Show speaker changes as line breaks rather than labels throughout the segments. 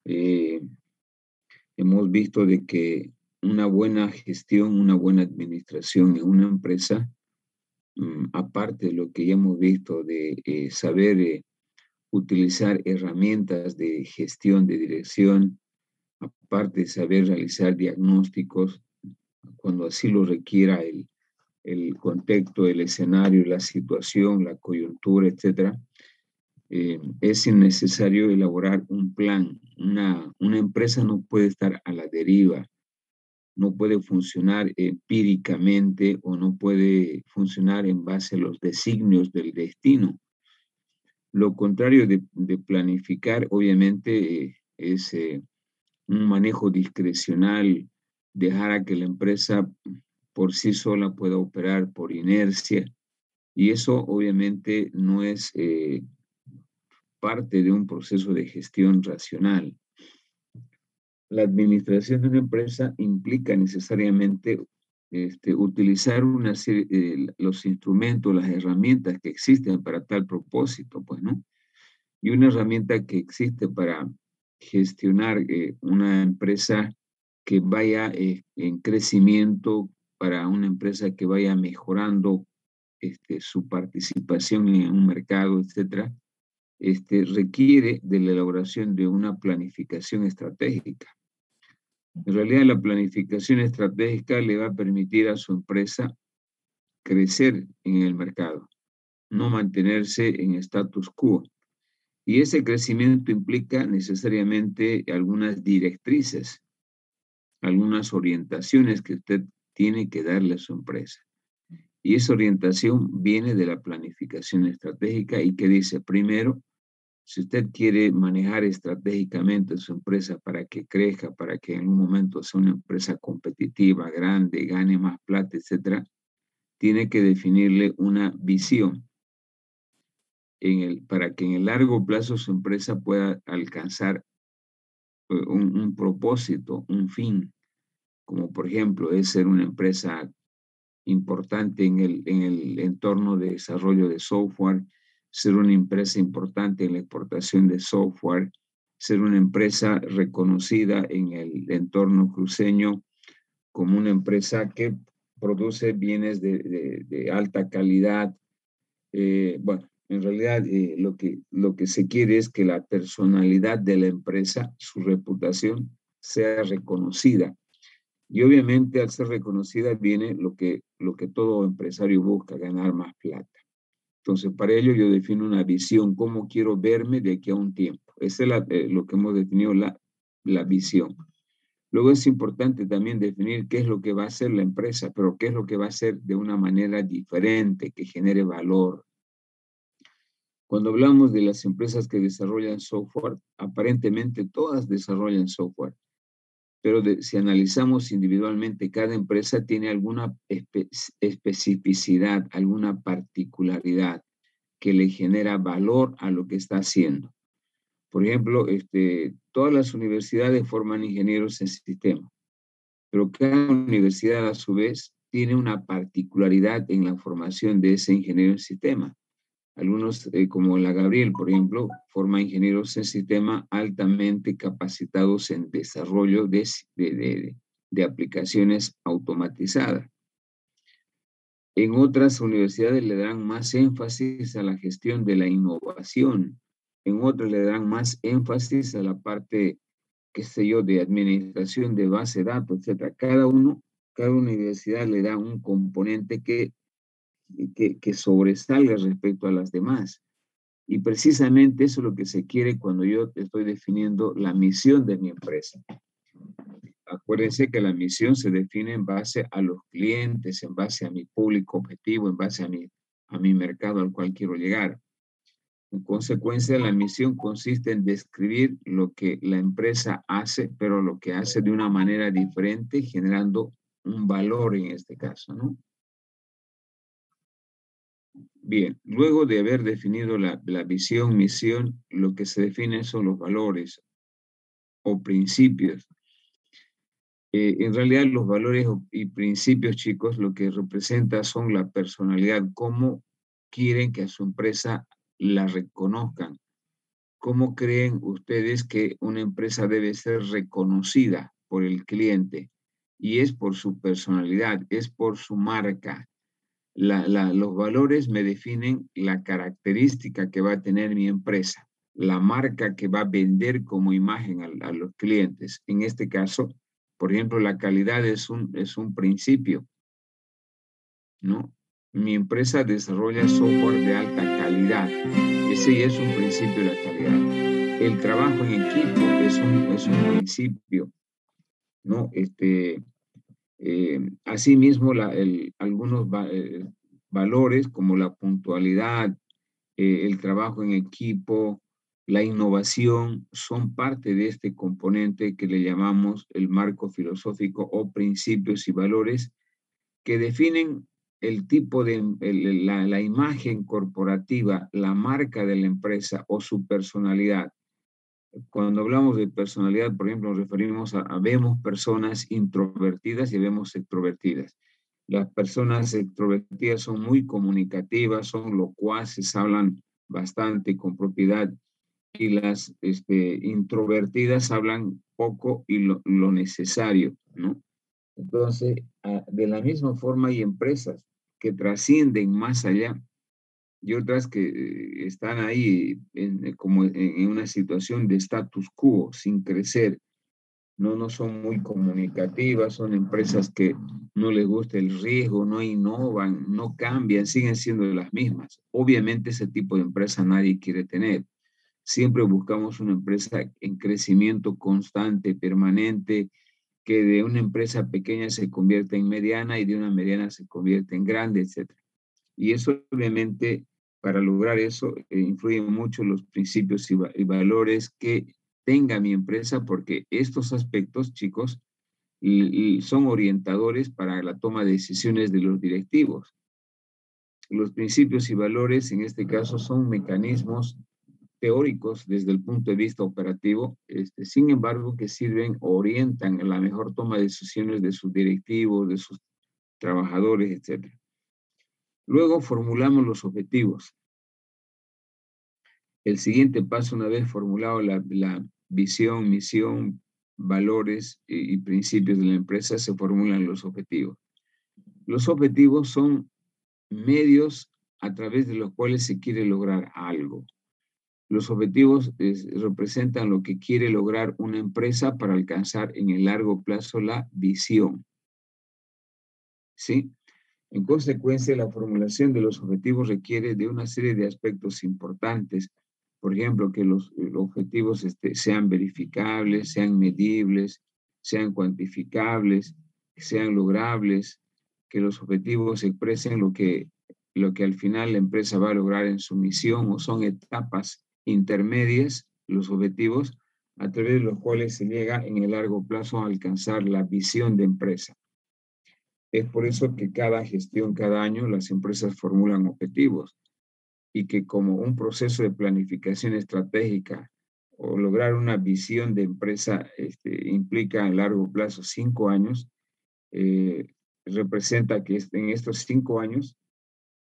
Eh, Hemos visto de que una buena gestión, una buena administración en una empresa, aparte de lo que ya hemos visto de saber utilizar herramientas de gestión, de dirección, aparte de saber realizar diagnósticos, cuando así lo requiera el contexto, el escenario, la situación, la coyuntura, etcétera, es necesario elaborar un plan. Una empresa no puede estar a la deriva, no puede funcionar empíricamente o no puede funcionar en base a los designios del destino. Lo contrario de planificar, obviamente, es un manejo discrecional, dejar a que la empresa por sí sola pueda operar por inercia, y eso obviamente no es parte de un proceso de gestión racional. La administración de una empresa implica necesariamente utilizar una serie, los instrumentos, las herramientas que existen para tal propósito, pues, ¿no? Y una herramienta que existe para gestionar una empresa que vaya en crecimiento, para una empresa que vaya mejorando su participación en un mercado, etcétera, requiere de la elaboración de una planificación estratégica. En realidad, la planificación estratégica le va a permitir a su empresa crecer en el mercado, no mantenerse en status quo. Y ese crecimiento implica necesariamente algunas directrices, algunas orientaciones que usted tiene que darle a su empresa. Y esa orientación viene de la planificación estratégica y que dice, primero, si usted quiere manejar estratégicamente su empresa para que crezca, para que en un momento sea una empresa competitiva, grande, gane más plata, etcétera, tiene que definirle una visión para que en el largo plazo su empresa pueda alcanzar un propósito, un fin, como por ejemplo es ser una empresa importante en el entorno de desarrollo de software, ser una empresa importante en la exportación de software, ser una empresa reconocida en el entorno cruceño como una empresa que produce bienes de alta calidad. Bueno, en realidad lo que se quiere es que la personalidad de la empresa, su reputación, sea reconocida. Y obviamente al ser reconocida viene lo que todo empresario busca, ganar más plata. Entonces, para ello yo defino una visión, cómo quiero verme de aquí a un tiempo. Esa es lo que hemos definido, la visión. Luego es importante también definir qué es lo que va a hacer la empresa, pero qué es lo que va a hacer de una manera diferente, que genere valor. Cuando hablamos de las empresas que desarrollan software, aparentemente todas desarrollan software, pero si analizamos individualmente, cada empresa tiene alguna especificidad, alguna particularidad que le genera valor a lo que está haciendo. Por ejemplo, todas las universidades forman ingenieros en sistemas, pero cada universidad a su vez tiene una particularidad en la formación de ese ingeniero en sistemas. Algunos, como la Gabriel, por ejemplo, forma ingenieros en sistema altamente capacitados en desarrollo de aplicaciones automatizadas. En otras universidades le dan más énfasis a la gestión de la innovación. En otras le dan más énfasis a la parte, qué sé yo, de administración de base de datos, etc. Cada universidad le da un componente que sobresalga respecto a las demás. Y precisamente eso es lo que se quiere cuando yo estoy definiendo la misión de mi empresa. Acuérdense que la misión se define en base a los clientes, en base a mi público objetivo, en base a mi mercado al cual quiero llegar. En consecuencia, la misión consiste en describir lo que la empresa hace, pero lo que hace de una manera diferente, generando un valor en este caso, ¿no? Bien, luego de haber definido la visión, misión, lo que se define son los valores o principios. En realidad, los valores y principios, chicos, lo que representa son la personalidad, cómo quieren que a su empresa la reconozcan, ¿cómo creen ustedes que una empresa debe ser reconocida por el cliente? Y es por su personalidad, es por su marca. Los valores me definen la característica que va a tener mi empresa, la marca que va a vender como imagen a los clientes. En este caso, por ejemplo, la calidad es un principio, ¿no? Mi empresa desarrolla software de alta calidad. Ese es un principio de la calidad. El trabajo en equipo es un principio, ¿no? Asimismo, algunos valores como la puntualidad, el trabajo en equipo, la innovación, son parte de este componente que le llamamos el marco filosófico o principios y valores que definen el tipo de la imagen corporativa, la marca de la empresa o su personalidad. Cuando hablamos de personalidad, por ejemplo, nos referimos a vemos personas introvertidas y vemos extrovertidas. Las personas extrovertidas son muy comunicativas, son locuaces, hablan bastante con propiedad, y las introvertidas hablan poco y lo necesario, ¿no? Entonces, de la misma forma hay empresas que trascienden más allá y otras que están ahí como en una situación de status quo, sin crecer. No son muy comunicativas, son empresas que no les gusta el riesgo, no innovan, no cambian, siguen siendo las mismas. Obviamente ese tipo de empresa nadie quiere tener. Siempre buscamos una empresa en crecimiento constante, permanente, que de una empresa pequeña se convierta en mediana y de una mediana se convierte en grande, etc. Y eso obviamente, para lograr eso, influyen mucho los principios y valores que tenga mi empresa, porque estos aspectos, chicos, son orientadores para la toma de decisiones de los directivos. Los principios y valores, en este caso, son mecanismos teóricos desde el punto de vista operativo, sin embargo, que sirven o orientan la mejor toma de decisiones de sus directivos, de sus trabajadores, etc. Luego formulamos los objetivos. El siguiente paso, una vez formulado la visión, misión, valores y principios de la empresa, se formulan los objetivos. Los objetivos son medios a través de los cuales se quiere lograr algo. Los objetivos representan lo que quiere lograr una empresa para alcanzar en el largo plazo la visión. ¿Sí? En consecuencia, la formulación de los objetivos requiere de una serie de aspectos importantes. Por ejemplo, que los objetivos sean verificables, sean medibles, sean cuantificables, sean logrables, que los objetivos expresen lo que al final la empresa va a lograr en su misión, o son etapas intermedias, los objetivos, a través de los cuales se llega en el largo plazo a alcanzar la visión de empresa. Es por eso que cada gestión, cada año, las empresas formulan objetivos y que como un proceso de planificación estratégica o lograr una visión de empresa implica a largo plazo 5 años, representa que en estos 5 años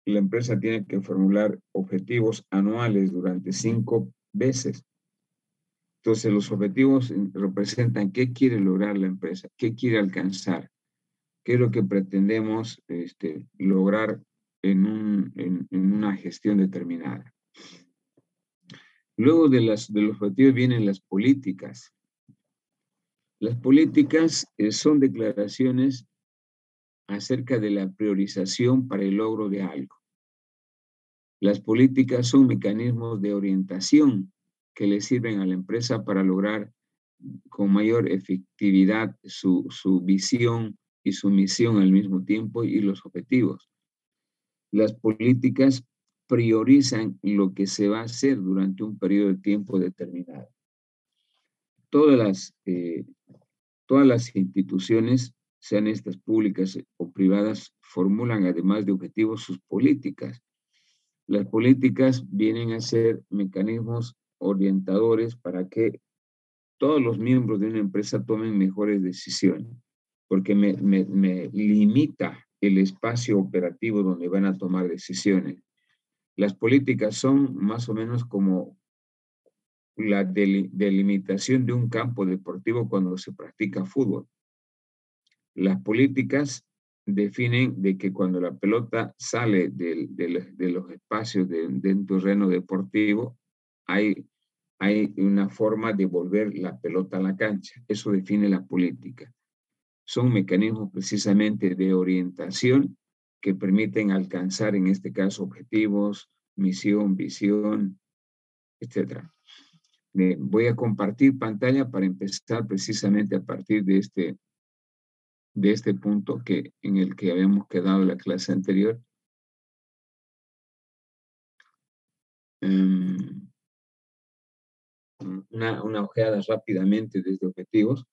la empresa tiene que formular objetivos anuales durante 5 veces. Entonces los objetivos representan qué quiere lograr la empresa, qué quiere alcanzar, qué es lo que pretendemos lograr en una gestión determinada. Luego de los objetivos vienen las políticas. Las políticas son declaraciones acerca de la priorización para el logro de algo. Las políticas son mecanismos de orientación que le sirven a la empresa para lograr con mayor efectividad su visión y su misión al mismo tiempo y los objetivos. Las políticas priorizan lo que se va a hacer durante un periodo de tiempo determinado. Todas las instituciones, sean estas públicas o privadas, formulan además de objetivos sus políticas. Las políticas vienen a ser mecanismos orientadores para que todos los miembros de una empresa tomen mejores decisiones, porque me limita el espacio operativo donde van a tomar decisiones. Las políticas son más o menos como la delimitación de un campo deportivo cuando se practica fútbol. Las políticas definen de que cuando la pelota sale de los espacios de un terreno deportivo, hay una forma de volver la pelota a la cancha. Eso define la política. Son mecanismos precisamente de orientación que permiten alcanzar, en este caso, objetivos, misión, visión, etc. Voy a compartir pantalla para empezar precisamente a partir de este punto en el que habíamos quedado en la clase anterior. Una ojeada rápidamente desde objetivos.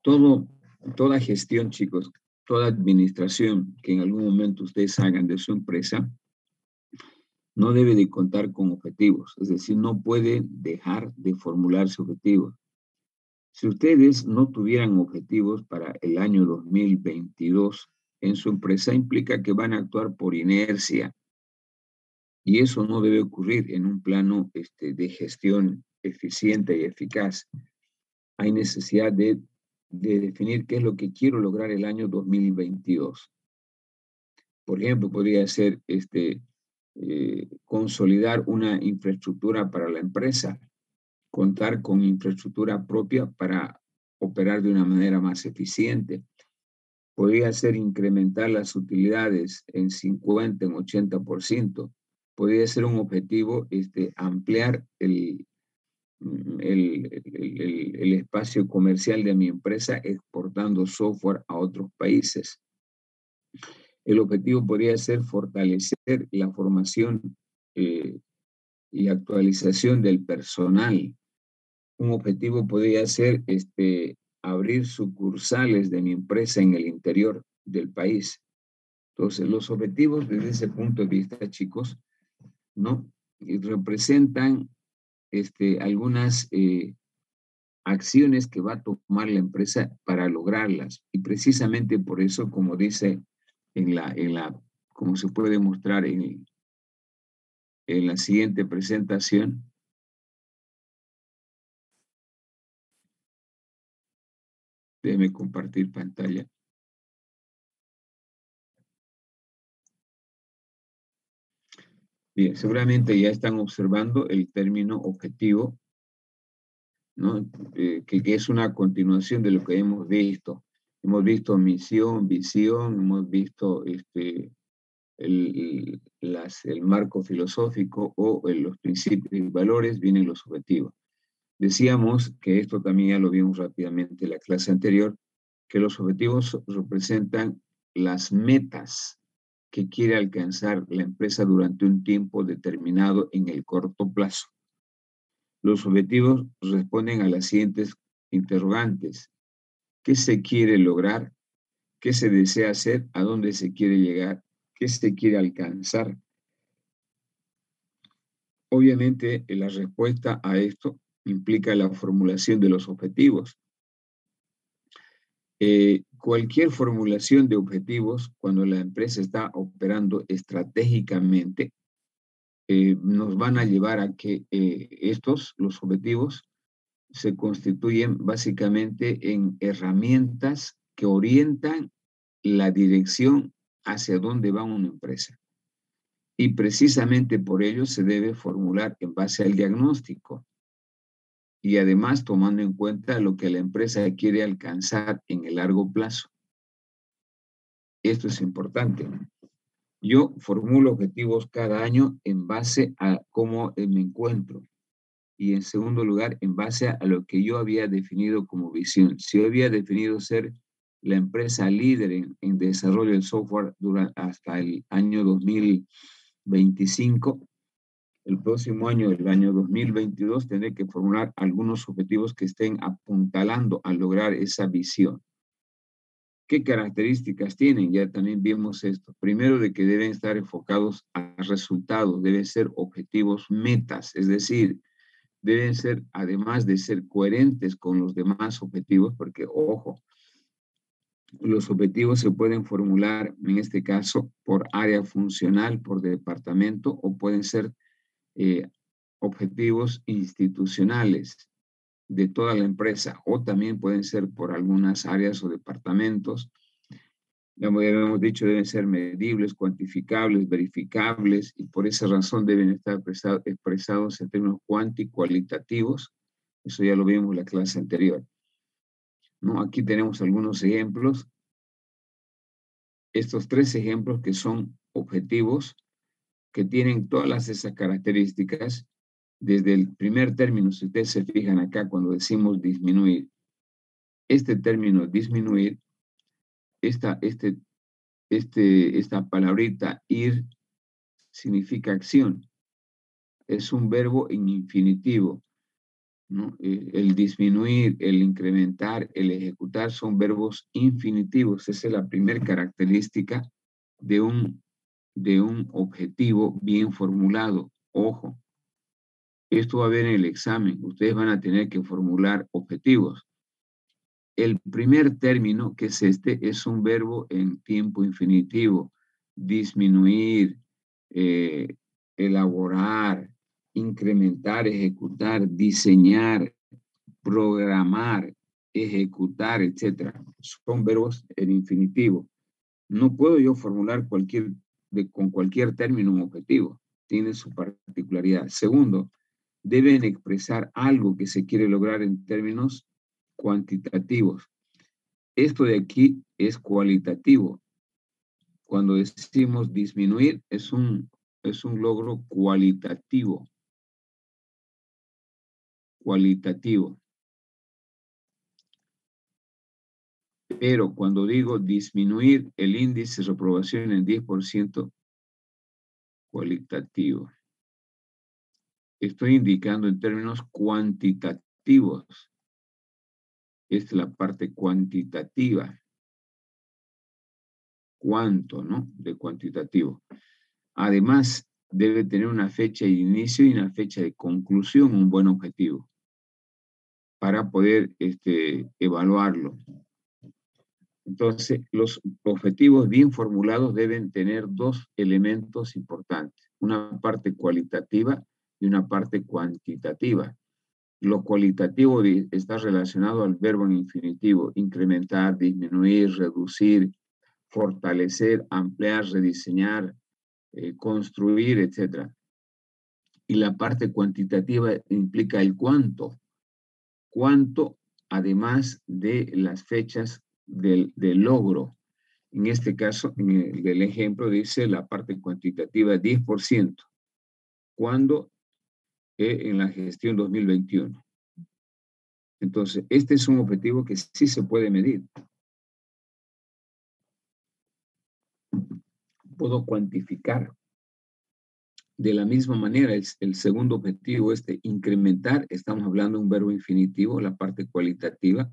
Toda gestión, chicos, toda administración que en algún momento ustedes hagan de su empresa, no debe de contar con objetivos, es decir, no puede dejar de formularse objetivos. Si ustedes no tuvieran objetivos para el año 2022 en su empresa, implica que van a actuar por inercia. Y eso no debe ocurrir en un plano de gestión eficiente y eficaz. Hay necesidad de definir qué es lo que quiero lograr el año 2022. Por ejemplo, podría ser consolidar una infraestructura para la empresa, contar con infraestructura propia para operar de una manera más eficiente. Podría ser incrementar las utilidades en 50, en 80%. Podría ser un objetivo ampliar el espacio comercial de mi empresa exportando software a otros países. El objetivo podría ser fortalecer la formación y actualización del personal. Un objetivo podría ser abrir sucursales de mi empresa en el interior del país. Entonces, los objetivos desde ese punto de vista, chicos, ¿no? Representan algunas acciones que va a tomar la empresa para lograrlas. Y precisamente por eso, como dice como se puede mostrar en la siguiente presentación, déjeme compartir pantalla. Bien, seguramente ya están observando el término objetivo, ¿no? Que es una continuación de lo que hemos visto. Hemos visto misión, visión, hemos visto el marco filosófico o los principios y valores, vienen los objetivos. Decíamos que esto también ya lo vimos rápidamente en la clase anterior, que los objetivos representan las metas que quiere alcanzar la empresa durante un tiempo determinado en el corto plazo. Los objetivos responden a las siguientes interrogantes. ¿Qué se quiere lograr? ¿Qué se desea hacer? ¿A dónde se quiere llegar? ¿Qué se quiere alcanzar? Obviamente, la respuesta a esto implica la formulación de los objetivos. Cualquier formulación de objetivos, cuando la empresa está operando estratégicamente, nos van a llevar a que los objetivos, se constituyen básicamente en herramientas que orientan la dirección hacia dónde va una empresa. Y precisamente por ello se debe formular en base al diagnóstico y además tomando en cuenta lo que la empresa quiere alcanzar en el largo plazo. Esto es importante. Yo formulo objetivos cada año en base a cómo me encuentro. Y en segundo lugar, en base a lo que yo había definido como visión. Si yo había definido ser la empresa líder en desarrollo del software hasta el año 2025, el próximo año, el año 2022, tendré que formular algunos objetivos que estén apuntalando a lograr esa visión. ¿Qué características tienen? Ya también vimos esto. Primero, de que deben estar enfocados a resultados, deben ser objetivos metas, es decir, deben ser, además de ser coherentes con los demás objetivos, porque, ojo, los objetivos se pueden formular, en este caso, por área funcional, por departamento, o pueden ser objetivos institucionales de toda la empresa, o también pueden ser por algunas áreas o departamentos. Como ya hemos dicho, deben ser medibles, cuantificables, verificables, y por esa razón deben estar expresados en términos cuantitativos. Eso ya lo vimos en la clase anterior, ¿no? Aquí tenemos algunos ejemplos. Estos 3 ejemplos que son objetivos, que tienen todas esas características. Desde el primer término, si ustedes se fijan acá, cuando decimos disminuir, este término disminuir, esta palabrita ir significa acción. Es un verbo en infinitivo, ¿no? El disminuir, el incrementar, el ejecutar son verbos infinitivos. Esa es la primera característica de un objetivo bien formulado. Ojo, esto va a ver en el examen. Ustedes van a tener que formular objetivos. El primer término, que es es un verbo en tiempo infinitivo. Disminuir, elaborar, incrementar, ejecutar, diseñar, programar, ejecutar, etc. Son verbos en infinitivo. No puedo yo formular con cualquier término un objetivo. Tiene su particularidad. Segundo, deben expresar algo que se quiere lograr en términos cuantitativos. Esto de aquí es cualitativo. Cuando decimos disminuir, es un logro cualitativo. Cualitativo. Pero cuando digo disminuir el índice de reprobación en 10%, cualitativo. Estoy indicando en términos cuantitativos. Esta es la parte cuantitativa. ¿Cuánto, no? De cuantitativo. Además, debe tener una fecha de inicio y una fecha de conclusión, un buen objetivo, para poder evaluarlo. Entonces, los objetivos bien formulados deben tener 2 elementos importantes, una parte cualitativa y una parte cuantitativa. Lo cualitativo está relacionado al verbo en infinitivo: incrementar, disminuir, reducir, fortalecer, ampliar, rediseñar, construir, etc. Y la parte cuantitativa implica el cuánto. Cuánto, además de las fechas del logro. En este caso, en el ejemplo, dice la parte cuantitativa 10%. ¿Cuándo? En la gestión 2021. Entonces, este es un objetivo que sí se puede medir. Puedo cuantificar. De la misma manera, el segundo objetivo, incrementar, estamos hablando de un verbo infinitivo, la parte cualitativa.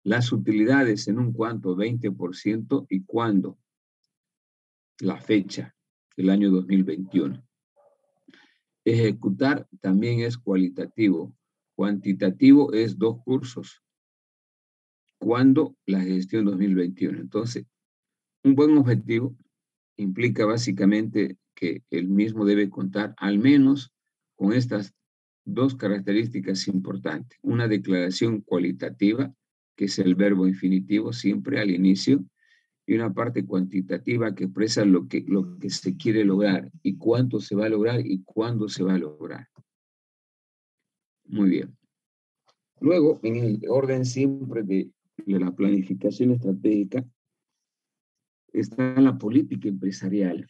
Las utilidades en un cuánto, 20%, y cuándo, la fecha, el año 2021. Ejecutar también es cualitativo. Cuantitativo es 2 cursos. ¿Cuándo? La gestión 2021. Entonces, un buen objetivo implica básicamente que el mismo debe contar al menos con estas 2 características importantes. Una declaración cualitativa, que es el verbo infinitivo siempre al inicio, y una parte cuantitativa que expresa lo que se quiere lograr y cuánto se va a lograr y cuándo se va a lograr. Muy bien. Luego, en el orden siempre de la planificación estratégica, está la política empresarial.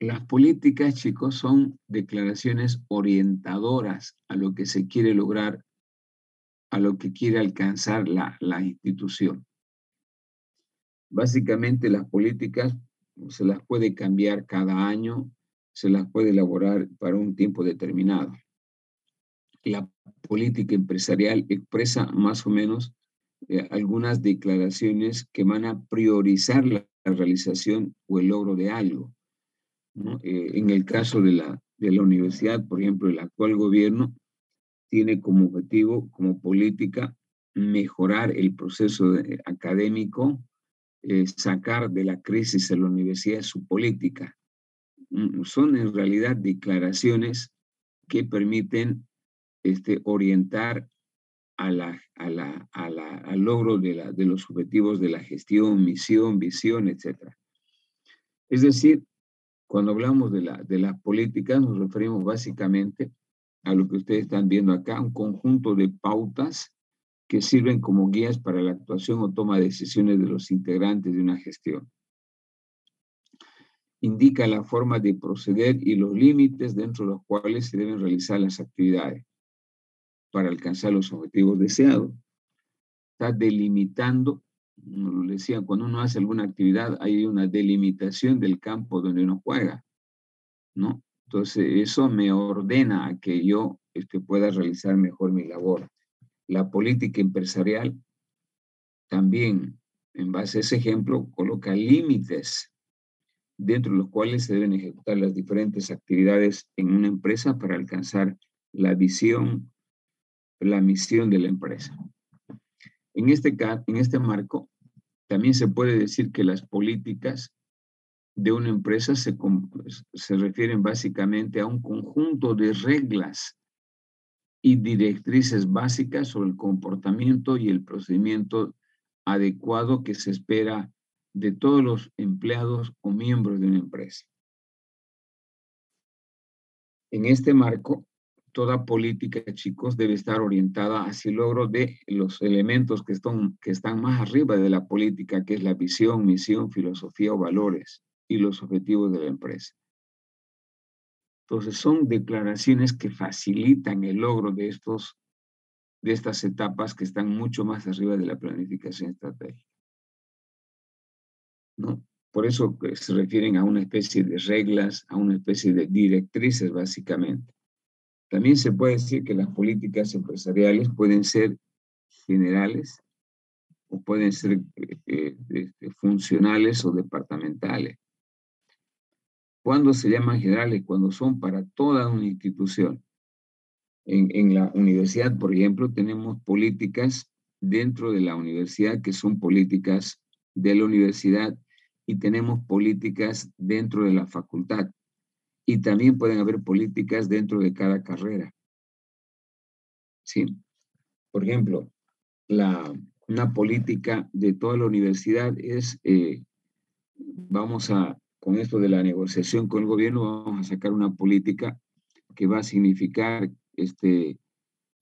Las políticas, chicos, son declaraciones orientadoras a lo que se quiere lograr, a lo que quiere alcanzar la institución. Básicamente, las políticas se las puede cambiar cada año, se las puede elaborar para un tiempo determinado. La política empresarial expresa más o menos algunas declaraciones que van a priorizar la realización o el logro de algo, ¿no? En el caso de la universidad, por ejemplo, el actual gobierno tiene como objetivo, como política, mejorar el proceso académico, sacar de la crisis a la universidad su política. son en realidad declaraciones que permiten orientar al logro de los objetivos de la gestión, misión, visión, etc. Es decir, cuando hablamos de las políticas, nos referimos básicamente a lo que ustedes están viendo acá, un conjunto de pautas que sirven como guías para la actuación o toma de decisiones de los integrantes de una gestión. Indica la forma de proceder y los límites dentro de los cuales se deben realizar las actividades para alcanzar los objetivos deseados. Está delimitando, como lo decía, cuando uno hace alguna actividad hay una delimitación del campo donde uno juega, ¿no? Entonces eso me ordena a que yo pueda realizar mejor mi labor. La política empresarial también, en base a ese ejemplo, coloca límites dentro de los cuales se deben ejecutar las diferentes actividades en una empresa para alcanzar la visión, la misión de la empresa. En este marco, también se puede decir que las políticas de una empresa se refieren básicamente a un conjunto de reglas y directrices básicas sobre el comportamiento y el procedimiento adecuado que se espera de todos los empleados o miembros de una empresa. En este marco, toda política, chicos, debe estar orientada hacia el logro de los elementos que están más arriba de la política, que es la visión, misión, filosofía o valores y los objetivos de la empresa. Entonces, son declaraciones que facilitan el logro de estas etapas que están mucho más arriba de la planificación estratégica, ¿no? Por eso se refieren a una especie de reglas, a una especie de directrices, básicamente. También se puede decir que las políticas empresariales pueden ser generales o pueden ser funcionales o departamentales. ¿Cuándo se llaman generales? Cuando son para toda una institución. En la universidad, por ejemplo, tenemos políticas dentro de la universidad que son políticas de la universidad y tenemos políticas dentro de la facultad. Y también pueden haber políticas dentro de cada carrera. ¿Sí? Por ejemplo, una política de toda la universidad es, con esto de la negociación con el gobierno, vamos a sacar una política que va a significar,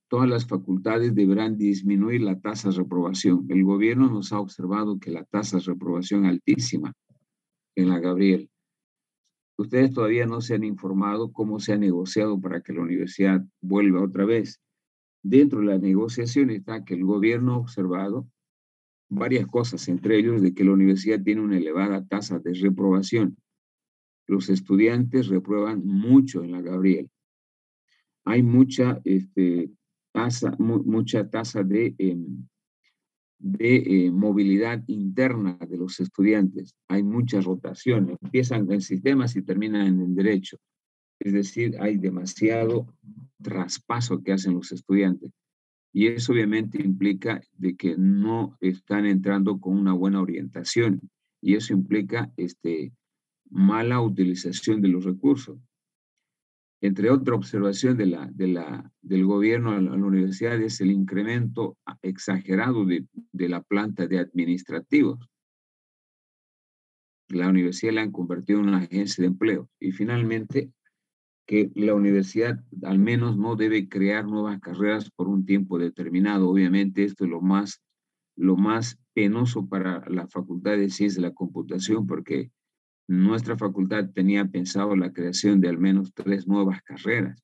todas las facultades deberán disminuir la tasa de reprobación. El gobierno nos ha observado que la tasa de reprobación es altísima en la Gabriel. Ustedes todavía no se han informado cómo se ha negociado para que la universidad vuelva otra vez. Dentro de la negociación está que el gobierno ha observado varias cosas, entre ellos de que la universidad tiene una elevada tasa de reprobación. Los estudiantes reprueban mucho en la Gabriel. Hay mucha tasa de movilidad interna de los estudiantes. Hay muchas rotaciones. Empiezan en sistemas y terminan en derecho. Es decir, hay demasiado traspaso que hacen los estudiantes. Y eso obviamente implica de que no están entrando con una buena orientación. Y eso implica mala utilización de los recursos. Entre otra observación del gobierno a la universidad es el incremento exagerado de la planta de administrativos. La universidad la han convertido en una agencia de empleo. Y finalmente, que la universidad al menos no debe crear nuevas carreras por un tiempo determinado. Obviamente esto es lo más penoso para la Facultad de Ciencias de la Computación, porque nuestra facultad tenía pensado la creación de al menos 3 nuevas carreras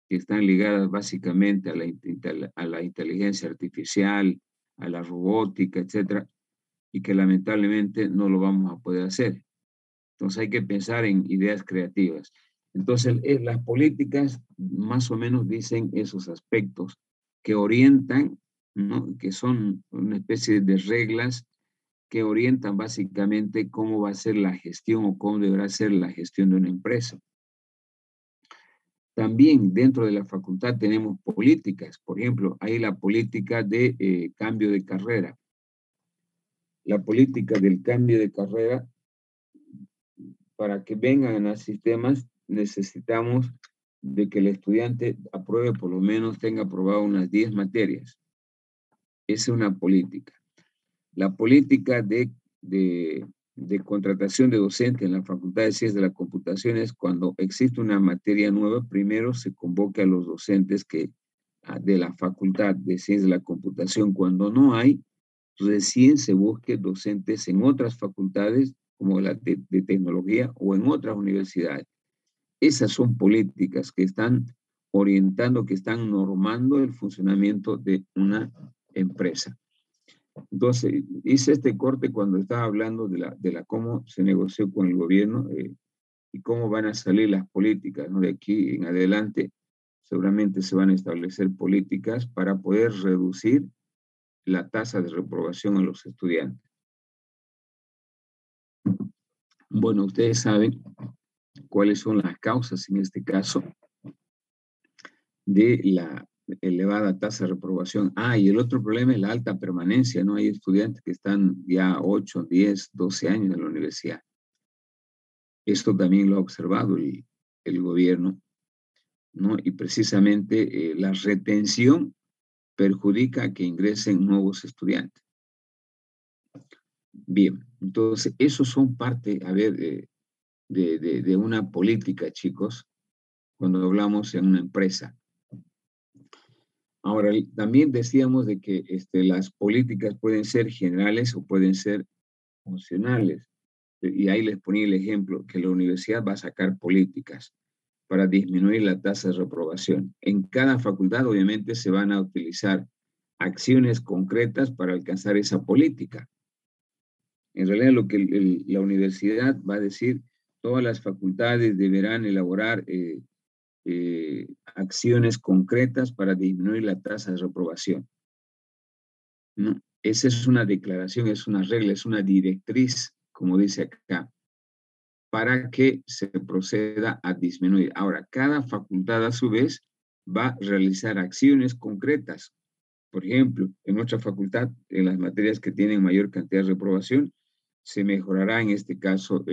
que están ligadas básicamente a la inteligencia artificial, a la robótica, etcétera, y que lamentablemente no lo vamos a poder hacer. Entonces hay que pensar en ideas creativas. Entonces las políticas más o menos dicen esos aspectos que orientan, ¿no? Que son una especie de reglas que orientan básicamente cómo va a ser la gestión o cómo deberá ser la gestión de una empresa. También dentro de la facultad tenemos políticas. Por ejemplo, hay la política de cambio de carrera. La política del cambio de carrera para que vengan a los sistemas necesitamos de que el estudiante apruebe, por lo menos tenga aprobado unas 10 materias. Esa es una política. La política de contratación de docentes en la Facultad de Ciencias de la Computación es cuando existe una materia nueva, primero se convoca a los docentes de la Facultad de Ciencias de la Computación. Cuando no hay, recién se busque docentes en otras facultades, como la de tecnología o en otras universidades. Esas son políticas que están orientando, que están normando el funcionamiento de una empresa. Entonces, hice este corte cuando estaba hablando de cómo se negoció con el gobierno y cómo van a salir las políticas, ¿no? De aquí en adelante, seguramente se van a establecer políticas para poder reducir la tasa de reprobación a los estudiantes. Bueno, ustedes saben cuáles son las causas, en este caso, de la elevada tasa de reprobación. Y el otro problema es la alta permanencia, ¿no? Hay estudiantes que están ya 8, 10, 12 años en la universidad. Esto también lo ha observado el gobierno, ¿no? Y precisamente la retención perjudica que ingresen nuevos estudiantes. Bien, entonces, esos son parte, de una política, chicos, cuando hablamos en una empresa. Ahora, también decíamos de que las políticas pueden ser generales o pueden ser funcionales. Y ahí les ponía el ejemplo, que la universidad va a sacar políticas para disminuir la tasa de reprobación. En cada facultad, obviamente, se van a utilizar acciones concretas para alcanzar esa política. En realidad, lo que la universidad va a decir, todas las facultades deberán elaborar acciones concretas para disminuir la tasa de reprobación, ¿no? Esa es una declaración, es una regla, es una directriz, como dice acá, para que se proceda a disminuir. Ahora, cada facultad a su vez va a realizar acciones concretas. Por ejemplo, en nuestra facultad, en las materias que tienen mayor cantidad de reprobación, se mejorará en este caso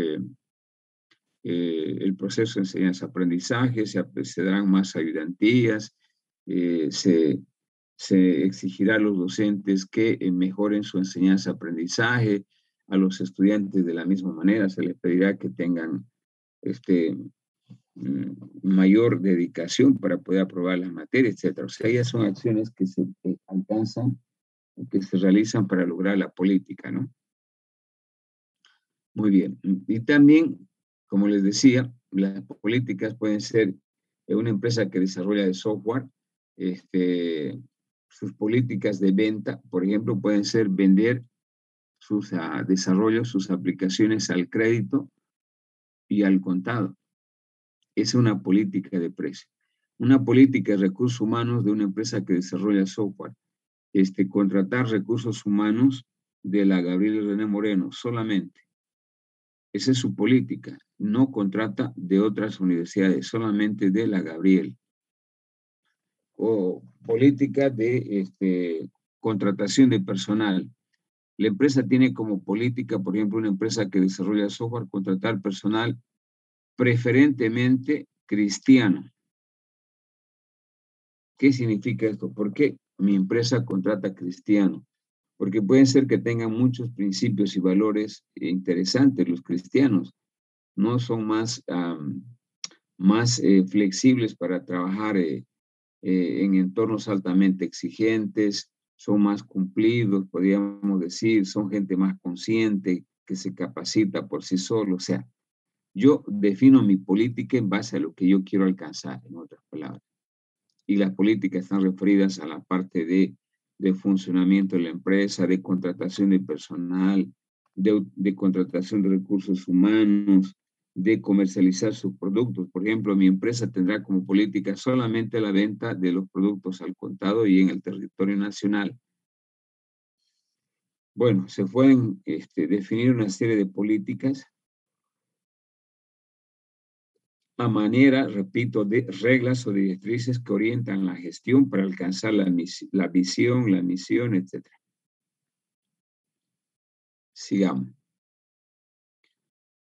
el proceso de enseñanza-aprendizaje, se darán más ayudantías, se exigirá a los docentes que mejoren su enseñanza-aprendizaje, a los estudiantes de la misma manera se les pedirá que tengan mayor dedicación para poder aprobar las materias, etc. O sea, ellas son acciones que se alcanzan, que se realizan para lograr la política, ¿no? Muy bien. Y también, como les decía, las políticas pueden ser una empresa que desarrolla el software, sus políticas de venta, por ejemplo, pueden ser vender sus desarrollos, sus aplicaciones al crédito y al contado. Es una política de precio. Una política de recursos humanos de una empresa que desarrolla software. Contratar recursos humanos de la Gabriel René Moreno solamente. Esa es su política. No contrata de otras universidades, solamente de la Gabriel. O política de contratación de personal. La empresa tiene como política, por ejemplo, una empresa que desarrolla software, contratar personal preferentemente cristiano. ¿Qué significa esto? ¿Por qué mi empresa contrata cristiano? Porque pueden ser que tengan muchos principios y valores interesantes los cristianos. No son más flexibles para trabajar en entornos altamente exigentes, son más cumplidos, podríamos decir, son gente más consciente, que se capacita por sí solo. O sea, yo defino mi política en base a lo que yo quiero alcanzar, en otras palabras. Y las políticas están referidas a la parte de funcionamiento de la empresa, de contratación de personal, de contratación de recursos humanos, de comercializar sus productos. Por ejemplo, mi empresa tendrá como política solamente la venta de los productos al contado y en el territorio nacional. Bueno, se pueden definir una serie de políticas a manera, repito, de reglas o directrices que orientan la gestión para alcanzar la visión, la misión, etc. Sigamos.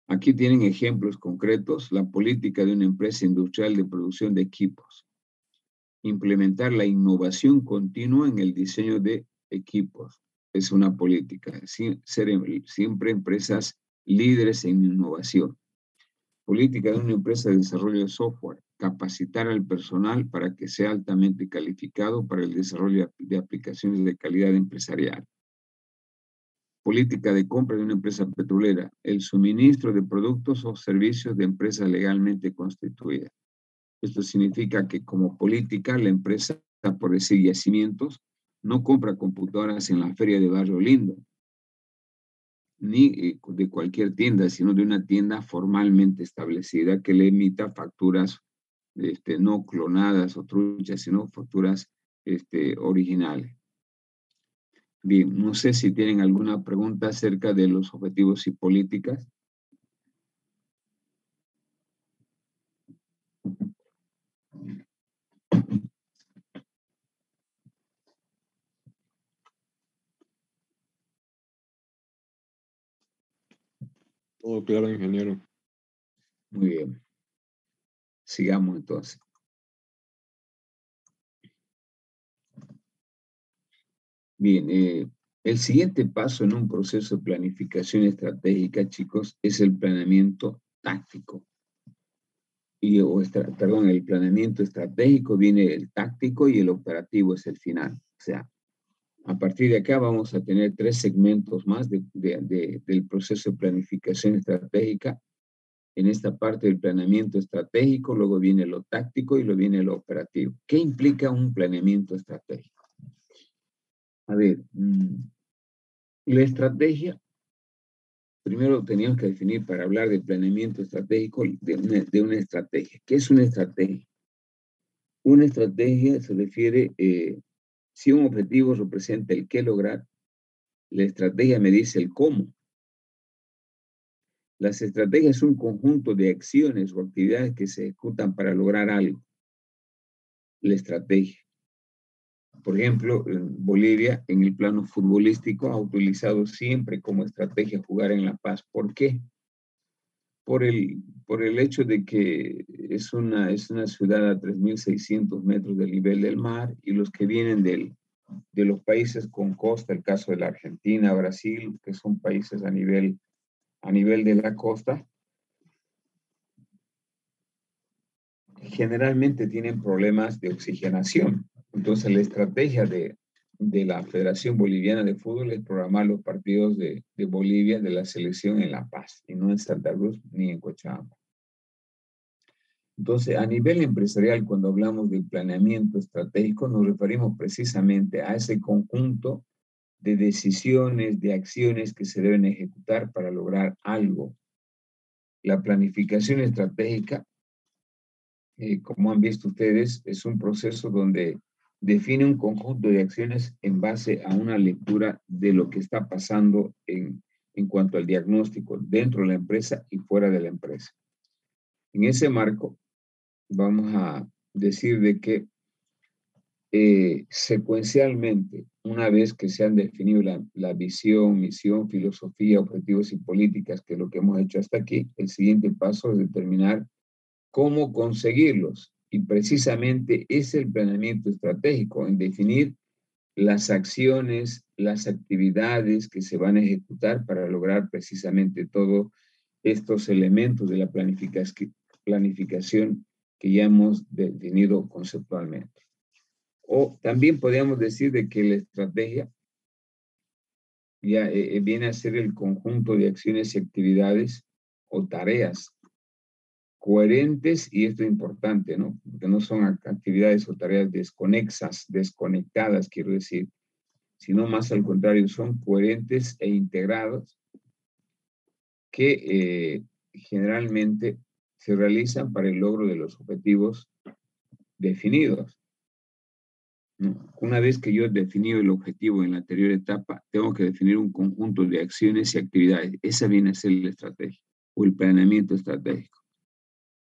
Aquí tienen ejemplos concretos: la política de una empresa industrial de producción de equipos. Implementar la innovación continua en el diseño de equipos. Es una política. Ser siempre empresas líderes en innovación. Política de una empresa de desarrollo de software. Capacitar al personal para que sea altamente calificado para el desarrollo de aplicaciones de calidad empresarial. Política de compra de una empresa petrolera. El suministro de productos o servicios de empresas legalmente constituidas. Esto significa que como política la empresa, por decir yacimientos, no compra computadoras en la feria de Barrio Lindo, ni de cualquier tienda, sino de una tienda formalmente establecida que le emita facturas no clonadas o truchas, sino facturas originales. Bien, no sé si tienen alguna pregunta acerca de los objetivos y políticas.
Todo claro, ingeniero.
Muy bien. Sigamos entonces. Bien, el siguiente paso en un proceso de planificación estratégica, chicos, es el planeamiento táctico. Perdón, el planeamiento estratégico viene el táctico y el operativo es el final. O sea, a partir de acá vamos a tener 3 segmentos más del proceso de planificación estratégica. En esta parte del planeamiento estratégico, luego viene lo táctico y luego viene lo operativo. ¿Qué implica un planeamiento estratégico? A ver, la estrategia, primero teníamos que definir para hablar de planeamiento estratégico de una estrategia. ¿Qué es una estrategia? Una estrategia se refiere, si un objetivo representa el qué lograr, la estrategia me dice el cómo. Las estrategias son un conjunto de acciones o actividades que se ejecutan para lograr algo. La estrategia. Por ejemplo, en Bolivia, en el plano futbolístico, ha utilizado siempre como estrategia jugar en La Paz. ¿Por qué? Por el hecho de que es una ciudad a 3.600 metros del nivel del mar y los que vienen de los países con costa, el caso de la Argentina, Brasil, que son países a nivel de la costa, generalmente tienen problemas de oxigenación. Entonces, la estrategia de la Federación Boliviana de Fútbol es programar los partidos de Bolivia de la selección en La Paz, y no en Santa Cruz ni en Cochabamba. Entonces, a nivel empresarial, cuando hablamos del planeamiento estratégico, nos referimos precisamente a ese conjunto de decisiones, de acciones que se deben ejecutar para lograr algo. La planificación estratégica, como han visto ustedes, es un proceso donde define un conjunto de acciones en base a una lectura de lo que está pasando en cuanto al diagnóstico dentro de la empresa y fuera de la empresa. En ese marco, vamos a decir de que secuencialmente, una vez que se han definido la visión, misión, filosofía, objetivos y políticas, que es lo que hemos hecho hasta aquí, el siguiente paso es determinar cómo conseguirlos. Y precisamente es el planeamiento estratégico, en definir las acciones, las actividades que se van a ejecutar para lograr precisamente todos estos elementos de la planificación que ya hemos definido conceptualmente. O también podríamos decir de que la estrategia ya viene a ser el conjunto de acciones y actividades o tareas coherentes, y esto es importante, ¿no? Porque no son actividades o tareas desconexas, desconectadas, quiero decir, sino más al contrario, son coherentes e integradas que generalmente se realizan para el logro de los objetivos definidos. Una vez que yo he definido el objetivo en la anterior etapa, tengo que definir un conjunto de acciones y actividades. Esa viene a ser la estrategia o el planeamiento estratégico.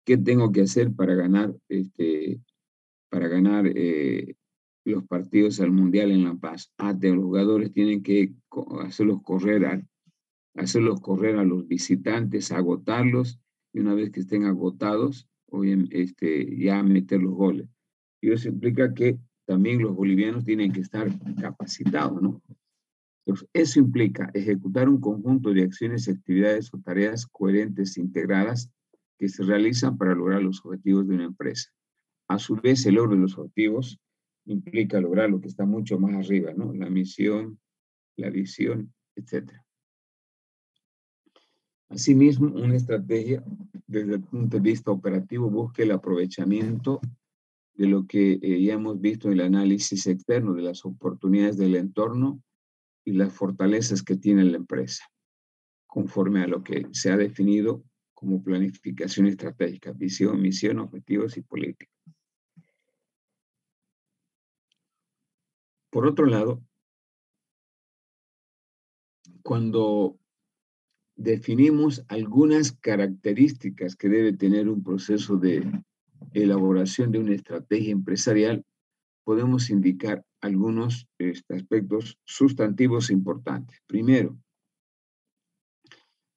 ¿Qué tengo que hacer para ganar, los partidos al Mundial en La Paz? Los jugadores tienen que hacerlos correr hacerlos correr a los visitantes, agotarlos, y una vez que estén agotados, ya meter los goles. Y eso implica que también los bolivianos tienen que estar capacitados, ¿no? Entonces, eso implica ejecutar un conjunto de acciones, actividades o tareas coherentes e integradas que se realizan para lograr los objetivos de una empresa. A su vez, el logro de los objetivos implica lograr lo que está mucho más arriba, ¿no? La misión, la visión, etc. Asimismo, una estrategia desde el punto de vista operativo busca el aprovechamiento de lo que ya hemos visto en el análisis externo de las oportunidades del entorno y las fortalezas que tiene la empresa, conforme a lo que se ha definido como planificación estratégica, visión, misión, objetivos y política. Por otro lado, cuando definimos algunas características que debe tener un proceso de elaboración de una estrategia empresarial, podemos indicar algunos aspectos sustantivos importantes. Primero,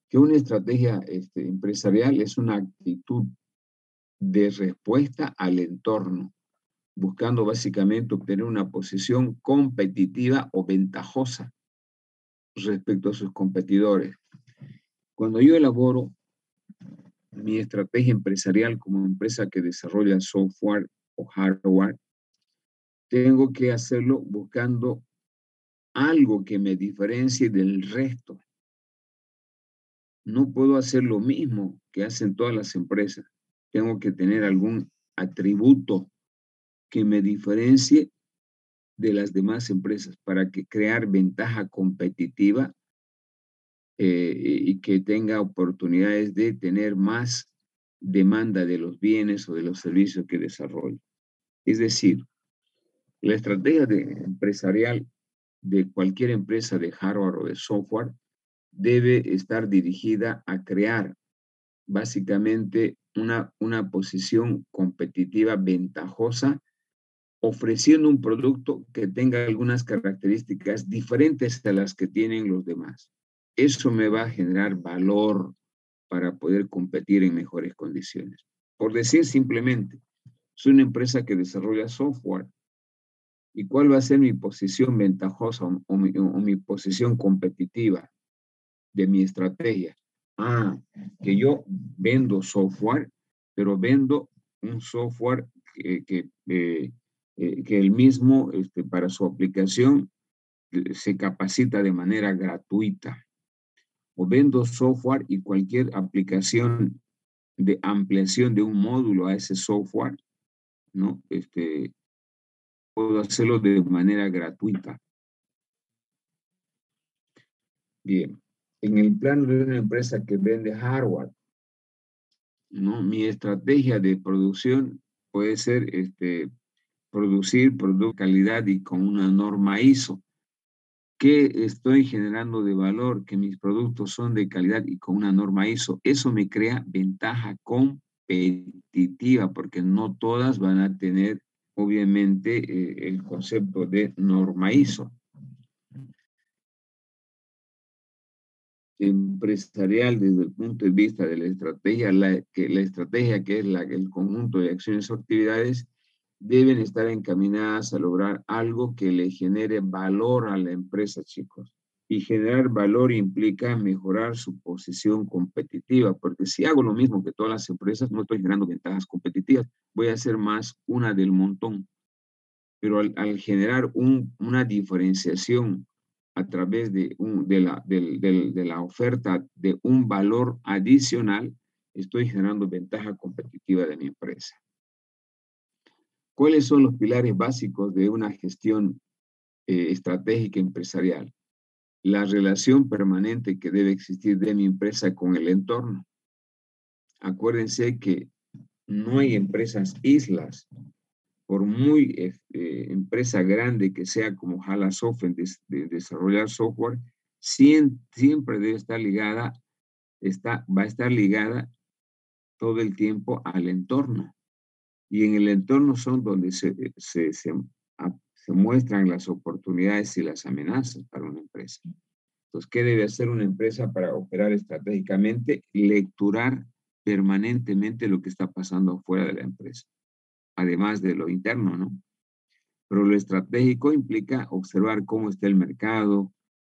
que una estrategia empresarial es una actitud de respuesta al entorno, buscando básicamente obtener una posición competitiva o ventajosa respecto a sus competidores. Cuando yo elaboro mi estrategia empresarial como empresa que desarrolla software o hardware, tengo que hacerlo buscando algo que me diferencie del resto. No puedo hacer lo mismo que hacen todas las empresas. Tengo que tener algún atributo que me diferencie de las demás empresas para crear ventaja competitiva y que tenga oportunidades de tener más demanda de los bienes o de los servicios que desarrollo. Es decir, la estrategia empresarial de cualquier empresa de hardware o de software debe estar dirigida a crear básicamente una posición competitiva ventajosa, ofreciendo un producto que tenga algunas características diferentes a las que tienen los demás. Eso me va a generar valor para poder competir en mejores condiciones. Por decir simplemente, soy una empresa que desarrolla software. ¿Y cuál va a ser mi posición ventajosa o mi posición competitiva de mi estrategia? Que yo vendo software, pero vendo un software que el mismo para su aplicación se capacita de manera gratuita. O vendo software y cualquier aplicación de ampliación de un módulo a ese software, ¿no? Puedo hacerlo de manera gratuita. Bien, en el plano de una empresa que vende hardware, ¿no? Mi estrategia de producción puede ser producir producto de calidad y con una norma ISO. ¿Qué estoy generando de valor? Que mis productos son de calidad y con una norma ISO. Eso me crea ventaja competitiva porque no todas van a tener, obviamente, el concepto de norma ISO. Empresarial desde el punto de vista de la estrategia, la estrategia que es el conjunto de acciones o actividades deben estar encaminadas a lograr algo que le genere valor a la empresa, chicos. Y generar valor implica mejorar su posición competitiva, porque si hago lo mismo que todas las empresas, no estoy generando ventajas competitivas, voy a ser más una del montón. Pero al generar una diferenciación a través de la oferta de un valor adicional, estoy generando ventaja competitiva de mi empresa. ¿Cuáles son los pilares básicos de una gestión estratégica empresarial? La relación permanente que debe existir de mi empresa con el entorno. Acuérdense que no hay empresas islas. Por muy empresa grande que sea como HalaSoft en desarrollar software, siempre debe estar ligada, va a estar ligada todo el tiempo al entorno. Y en el entorno son donde se muestran las oportunidades y las amenazas para una empresa. Entonces, ¿qué debe hacer una empresa para operar estratégicamente? Lecturar permanentemente lo que está pasando afuera de la empresa, además de lo interno, ¿no? Pero lo estratégico implica observar cómo está el mercado,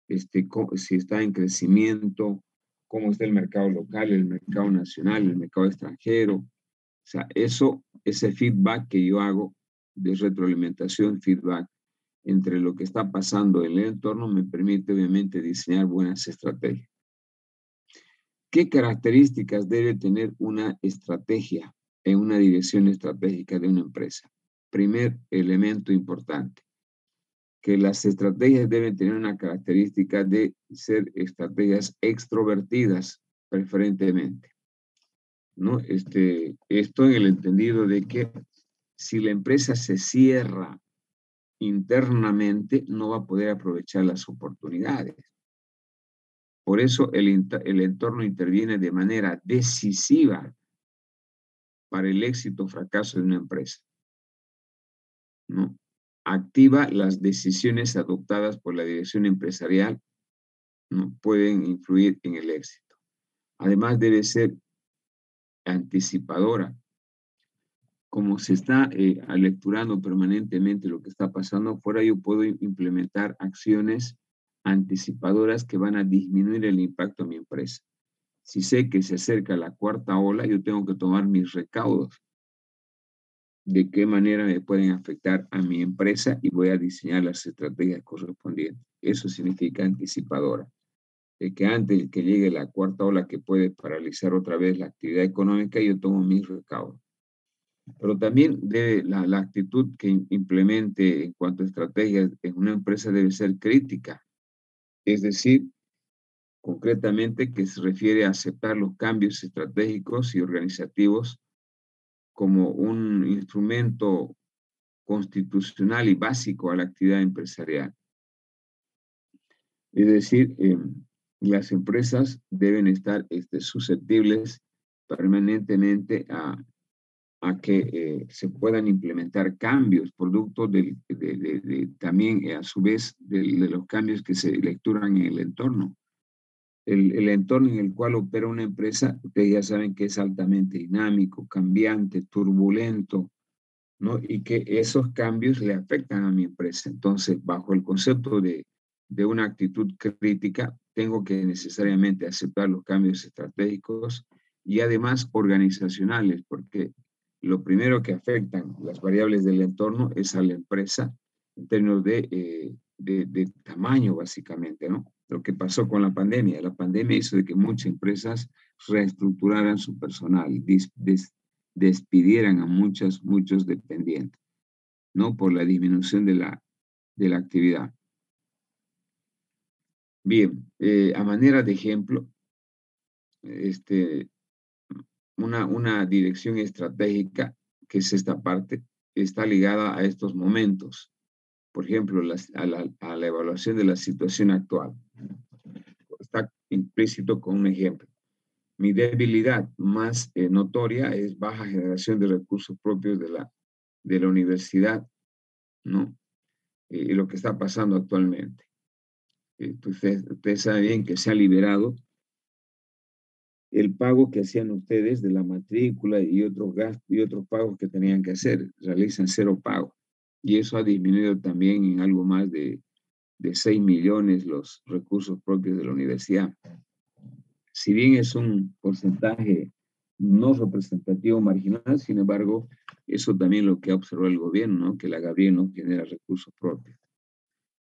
si está en crecimiento, cómo está el mercado local, el mercado nacional, el mercado extranjero. O sea, ese feedback que yo hago de retroalimentación, feedback entre lo que está pasando en el entorno me permite obviamente diseñar buenas estrategias. ¿Qué características debe tener una estrategia en una dirección estratégica de una empresa? Primer elemento importante, que las estrategias deben tener una característica de ser estrategias extrovertidas preferentemente, ¿no? Esto en el entendido de que si la empresa se cierra internamente, no va a poder aprovechar las oportunidades. Por eso el entorno interviene de manera decisiva para el éxito o fracaso de una empresa, ¿no? Activa las decisiones adoptadas por la dirección empresarial, ¿no? Pueden influir en el éxito. Además, debe ser anticipadora. Como se está lecturando permanentemente lo que está pasando afuera, yo puedo implementar acciones anticipadoras que van a disminuir el impacto a mi empresa. Si sé que se acerca la cuarta ola, yo tengo que tomar mis recaudos. De qué manera me pueden afectar a mi empresa y voy a diseñar las estrategias correspondientes. Eso significa anticipadora. Que antes de que llegue la cuarta ola que puede paralizar otra vez la actividad económica, yo tomo mis recaudos. Pero también la actitud que implemente en cuanto a estrategias en una empresa debe ser crítica. Es decir, concretamente que se refiere a aceptar los cambios estratégicos y organizativos como un instrumento constitucional y básico a la actividad empresarial. Es decir, las empresas deben estar susceptibles permanentemente a que se puedan implementar cambios, producto también a su vez de los cambios que se lecturan en el entorno. El entorno en el cual opera una empresa, ustedes ya saben que es altamente dinámico, cambiante, turbulento, ¿no? Y que esos cambios le afectan a mi empresa. Entonces, bajo el concepto de una actitud crítica, tengo que necesariamente aceptar los cambios estratégicos y además organizacionales, porque lo primero que afectan las variables del entorno es a la empresa en términos de tamaño, básicamente, ¿no? Lo que pasó con la pandemia. La pandemia hizo de que muchas empresas reestructuraran su personal, despidieran a muchos dependientes, ¿no? Por la disminución de la actividad. Bien, a manera de ejemplo, una dirección estratégica, que es esta parte, está ligada a estos momentos. Por ejemplo, a la evaluación de la situación actual. Está implícito con un ejemplo. Mi debilidad más notoria es baja generación de recursos propios de la universidad, ¿no? Y lo que está pasando actualmente. Usted sabe bien que se ha liberado el pago que hacían ustedes de la matrícula y otros gastos y otros pagos que tenían que hacer. Realizan cero pago. Y eso ha disminuido también en algo más de 6 millones los recursos propios de la universidad. Si bien es un porcentaje no representativo marginal, sin embargo, eso también lo que ha observado el gobierno, ¿no? Que la Gabriel no genera recursos propios.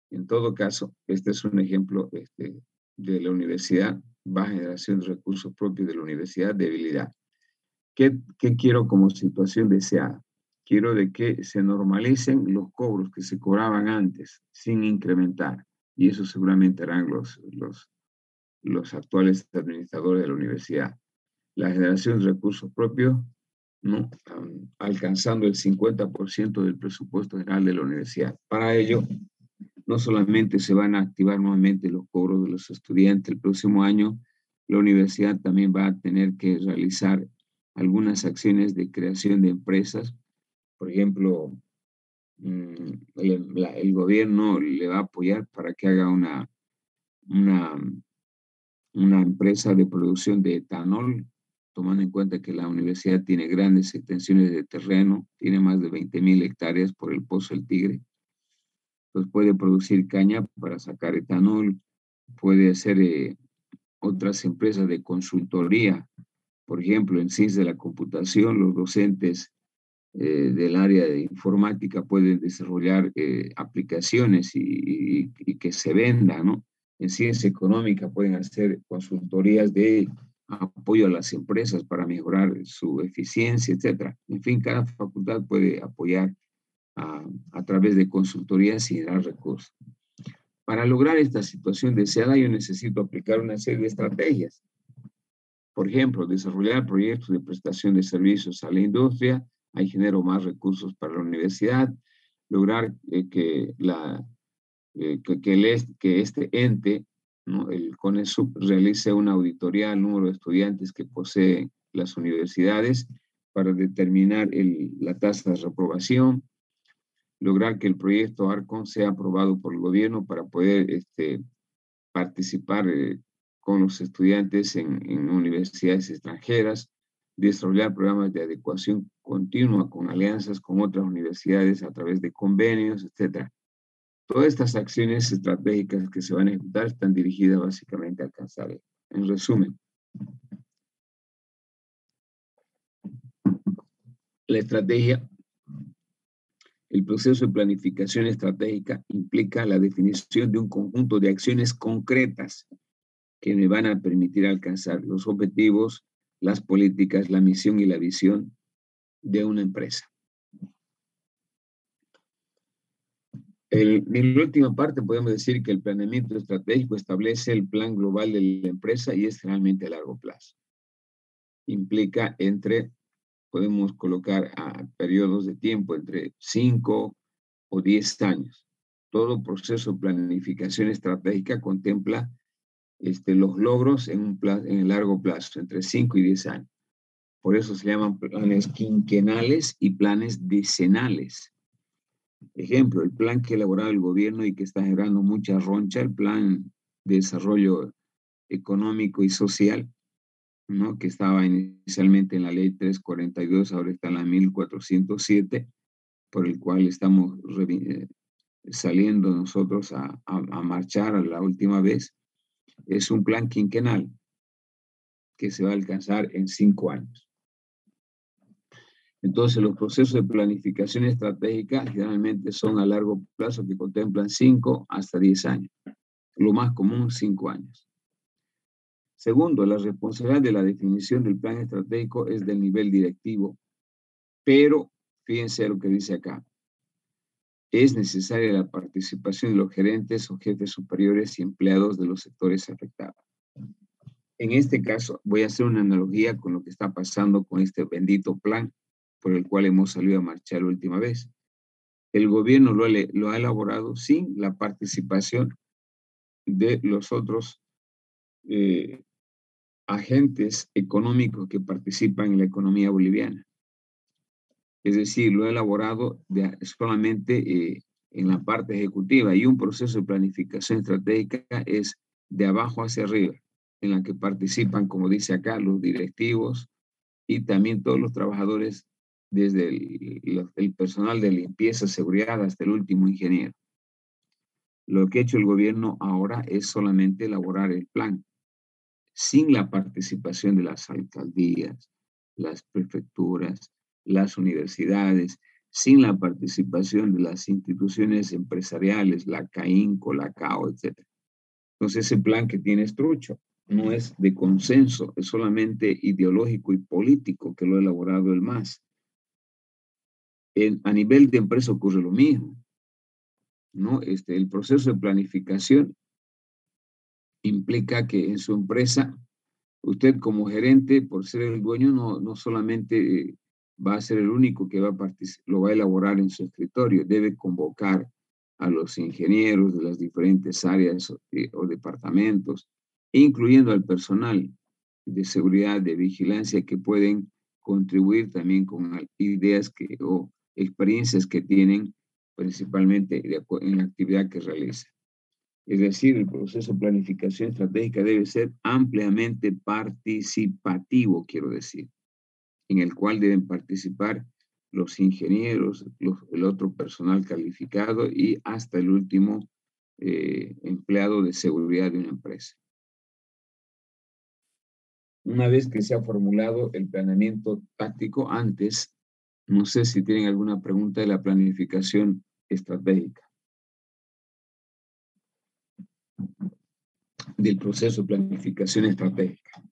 En todo caso, este es un ejemplo de la universidad, baja generación de recursos propios de la universidad, debilidad. ¿Qué quiero como situación deseada? Quiero de que se normalicen los cobros que se cobraban antes, sin incrementar. Y eso seguramente harán los actuales administradores de la universidad. La generación de recursos propios, ¿no? Alcanzando el 50% del presupuesto general de la universidad. Para ello, no solamente se van a activar nuevamente los cobros de los estudiantes el próximo año, la universidad también va a tener que realizar algunas acciones de creación de empresas. Por ejemplo, el gobierno le va a apoyar para que haga una, una empresa de producción de etanol, tomando en cuenta que la universidad tiene grandes extensiones de terreno, tiene más de 20,000 hectáreas por el Pozo del Tigre. Pues puede producir caña para sacar etanol, puede hacer otras empresas de consultoría. Por ejemplo, en ciencias de la computación, los docentes del área de informática pueden desarrollar aplicaciones y que se vendan, ¿no? En ciencia económica pueden hacer consultorías de apoyo a las empresas para mejorar su eficiencia, etcétera. En fin, cada facultad puede apoyar a través de consultorías y dar recursos. Para lograr esta situación deseada, yo necesito aplicar una serie de estrategias. Por ejemplo, desarrollar proyectos de prestación de servicios a la industria, ahí genero más recursos para la universidad, lograr que este ente, ¿no?, el CONESUB, realice una auditoría al número de estudiantes que poseen las universidades para determinar la tasa de reprobación, lograr que el proyecto ARCON sea aprobado por el gobierno para poder participar con los estudiantes en universidades extranjeras, desarrollar programas de adecuación continua con alianzas con otras universidades a través de convenios, etc. Todas estas acciones estratégicas que se van a ejecutar están dirigidas básicamente a alcanzar. En resumen, la estrategia, el proceso de planificación estratégica implica la definición de un conjunto de acciones concretas que me van a permitir alcanzar los objetivos, las políticas, la misión y la visión de una empresa. En la última parte podemos decir que el planeamiento estratégico establece el plan global de la empresa y es realmente a largo plazo. Implica podemos colocar a periodos de tiempo entre 5 o 10 años. Todo proceso de planificación estratégica contempla los logros en el largo plazo, entre 5 y 10 años. Por eso se llaman planes quinquenales y planes decenales. Ejemplo, el plan que ha elaborado el gobierno y que está generando mucha roncha, el plan de desarrollo económico y social, ¿no?, que estaba inicialmente en la ley 342, ahora está en la 1407, por el cual estamos saliendo nosotros a marchar a la última vez. Es un plan quinquenal que se va a alcanzar en 5 años. Entonces, los procesos de planificación estratégica generalmente son a largo plazo que contemplan 5 hasta 10 años. Lo más común, 5 años. Segundo, la responsabilidad de la definición del plan estratégico es del nivel directivo, pero fíjense lo que dice acá. Es necesaria la participación de los gerentes o jefes superiores y empleados de los sectores afectados. En este caso, voy a hacer una analogía con lo que está pasando con este bendito plan por el cual hemos salido a marchar la última vez. El gobierno lo ha elaborado sin la participación de los otros agentes económicos que participan en la economía boliviana. Es decir, lo ha elaborado solamente en la parte ejecutiva, y un proceso de planificación estratégica es de abajo hacia arriba, en la que participan, como dice acá, los directivos y también todos los trabajadores, desde el personal de limpieza, seguridad, hasta el último ingeniero. Lo que ha hecho el gobierno ahora es solamente elaborar el plan, sin la participación de las alcaldías, las prefecturas, las universidades, sin la participación de las instituciones empresariales, la CAINCO, la CAO, etc. Entonces ese plan que tiene es trucho, no es de consenso, es solamente ideológico y político que lo ha elaborado el MAS. A nivel de empresa ocurre lo mismo, ¿no? El proceso de planificación implica que en su empresa, usted como gerente, por ser el dueño, no solamente va a ser el único que lo va a elaborar en su escritorio, debe convocar a los ingenieros de las diferentes áreas o departamentos, incluyendo al personal de seguridad, de vigilancia, que pueden contribuir también con ideas o experiencias que tienen principalmente en la actividad que realizan. Es decir, el proceso de planificación estratégica debe ser ampliamente participativo, quiero decir, en el cual deben participar los ingenieros, el otro personal calificado y hasta el último empleado de seguridad de una empresa. Una vez que se ha formulado el planeamiento táctico antes, no sé si tienen alguna pregunta de la planificación estratégica, del proceso de planificación estratégica.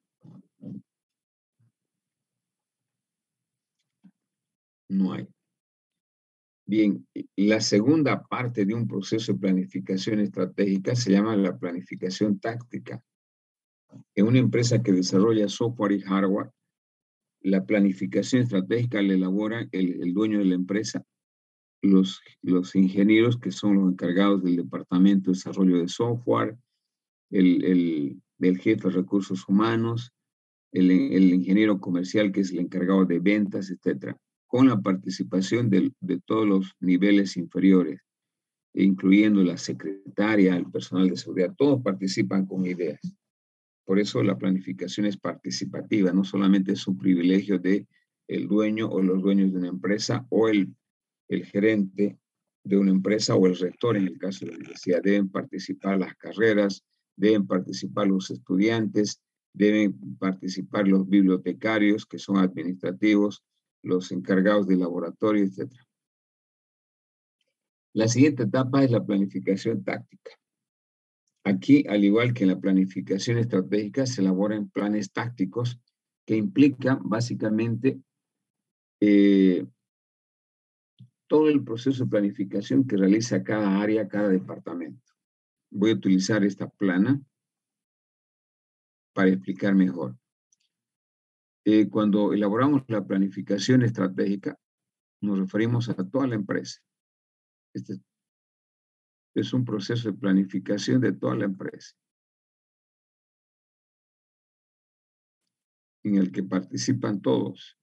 No hay. Bien, la segunda parte de un proceso de planificación estratégica se llama la planificación táctica. En una empresa que desarrolla software y hardware, la planificación estratégica la elabora el dueño de la empresa, los ingenieros que son los encargados del departamento de desarrollo de software, el jefe de recursos humanos, el ingeniero comercial que es el encargado de ventas, etcétera, con la participación de todos los niveles inferiores, incluyendo la secretaria, el personal de seguridad, todos participan con ideas. Por eso la planificación es participativa, no solamente es un privilegio de el dueño o los dueños de una empresa o el gerente de una empresa o el rector en el caso de la universidad. Deben participar las carreras, deben participar los estudiantes, deben participar los bibliotecarios que son administrativos, los encargados de laboratorio, etc. La siguiente etapa es la planificación táctica. Aquí, al igual que en la planificación estratégica, se elaboran planes tácticos que implican básicamente todo el proceso de planificación que realiza cada área, cada departamento. Voy a utilizar esta plana para explicar mejor. Cuando elaboramos la planificación estratégica, nos referimos a toda la empresa. Este es un proceso de planificación de toda la empresa, en el que participan todos,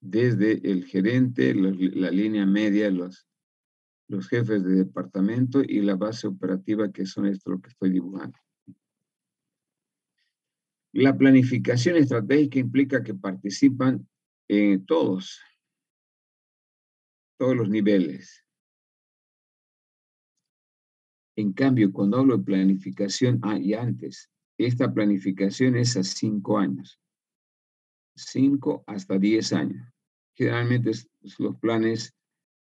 desde el gerente, la línea media, los jefes de departamento y la base operativa, que son esto lo que estoy dibujando. La planificación estratégica implica que participan todos los niveles. En cambio, cuando hablo de planificación, y antes, esta planificación es a 5 años, 5 hasta 10 años. Generalmente los planes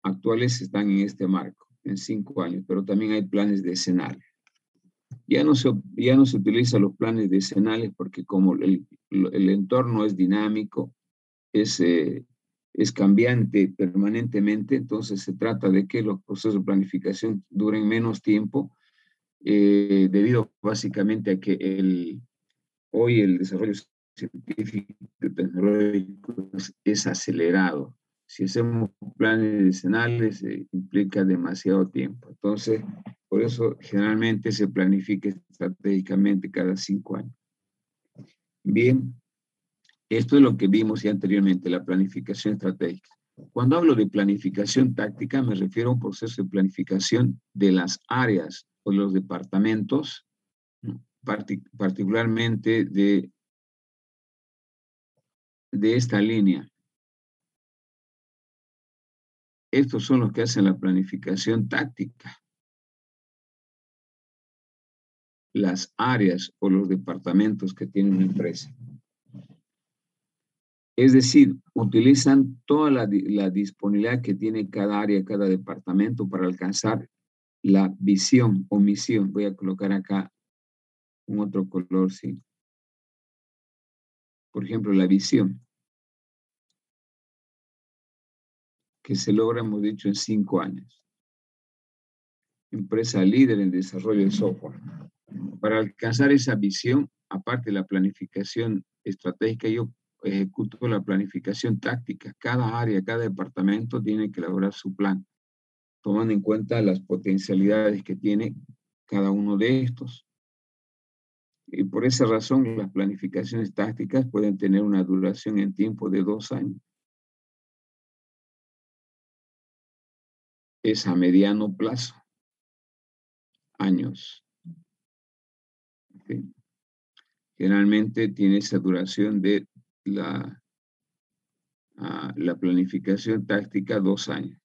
actuales están en este marco, en 5 años, pero también hay planes decenales. Ya no se utilizan los planes decenales porque como el entorno es dinámico, es cambiante permanentemente, entonces se trata de que los procesos de planificación duren menos tiempo, debido básicamente a que hoy el desarrollo científico y tecnológico es acelerado. Si hacemos planes decenales, implica demasiado tiempo. Entonces, por eso generalmente se planifica estratégicamente cada 5 años. Bien, esto es lo que vimos ya anteriormente, la planificación estratégica. Cuando hablo de planificación táctica, me refiero a un proceso de planificación de las áreas o los departamentos, particularmente de esta línea. Estos son los que hacen la planificación táctica. Las áreas o los departamentos que tiene una empresa. Es decir, utilizan toda la disponibilidad que tiene cada área, cada departamento para alcanzar la visión o misión. Voy a colocar acá un otro color, sí. Por ejemplo, la visión, que se logra, hemos dicho, en 5 años. Empresa líder en desarrollo de software. Para alcanzar esa visión, aparte de la planificación estratégica, yo ejecuto la planificación táctica. Cada área, cada departamento tiene que elaborar su plan, tomando en cuenta las potencialidades que tiene cada uno de estos. Y por esa razón, las planificaciones tácticas pueden tener una duración en tiempo de 2 años. Es a mediano plazo. años. ¿Sí? Generalmente tiene esa duración de la planificación táctica 2 años.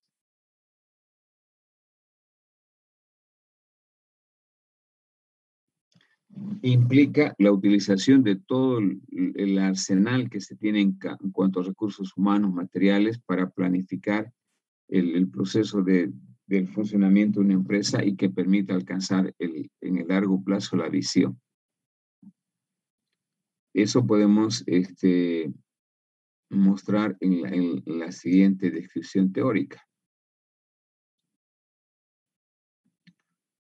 Implica la utilización de todo el arsenal que se tiene en cuanto a recursos humanos, materiales, para planificar el proceso del funcionamiento de una empresa y que permita alcanzar en el largo plazo la visión. Eso podemos mostrar en la siguiente descripción teórica.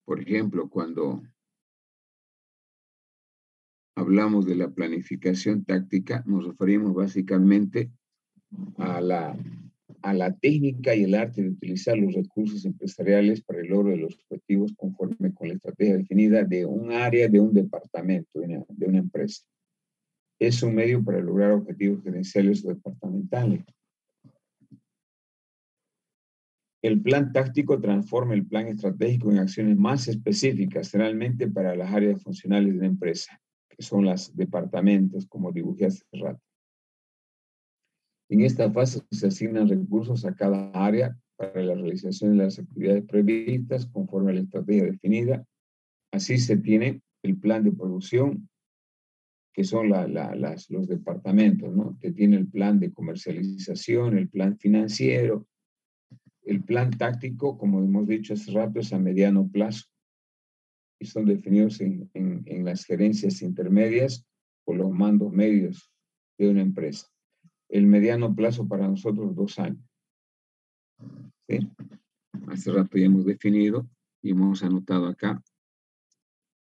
Por ejemplo, cuando hablamos de la planificación táctica, nos referimos básicamente a la técnica y el arte de utilizar los recursos empresariales para el logro de los objetivos conforme con la estrategia definida de un área, de un departamento, de una empresa. Es un medio para lograr objetivos gerenciales o departamentales. El plan táctico transforma el plan estratégico en acciones más específicas, generalmente para las áreas funcionales de la empresa, que son los departamentos, como dibujé hace rato. En esta fase se asignan recursos a cada área para la realización de las actividades previstas conforme a la estrategia definida. Así se tiene el plan de producción, que son los departamentos, ¿no? Que tiene el plan de comercialización, el plan financiero. El plan táctico, como hemos dicho hace rato, es a mediano plazo y son definidos en las gerencias intermedias o los mandos medios de una empresa. El mediano plazo para nosotros 2 años. ¿Sí? Hace rato ya hemos definido y hemos anotado acá.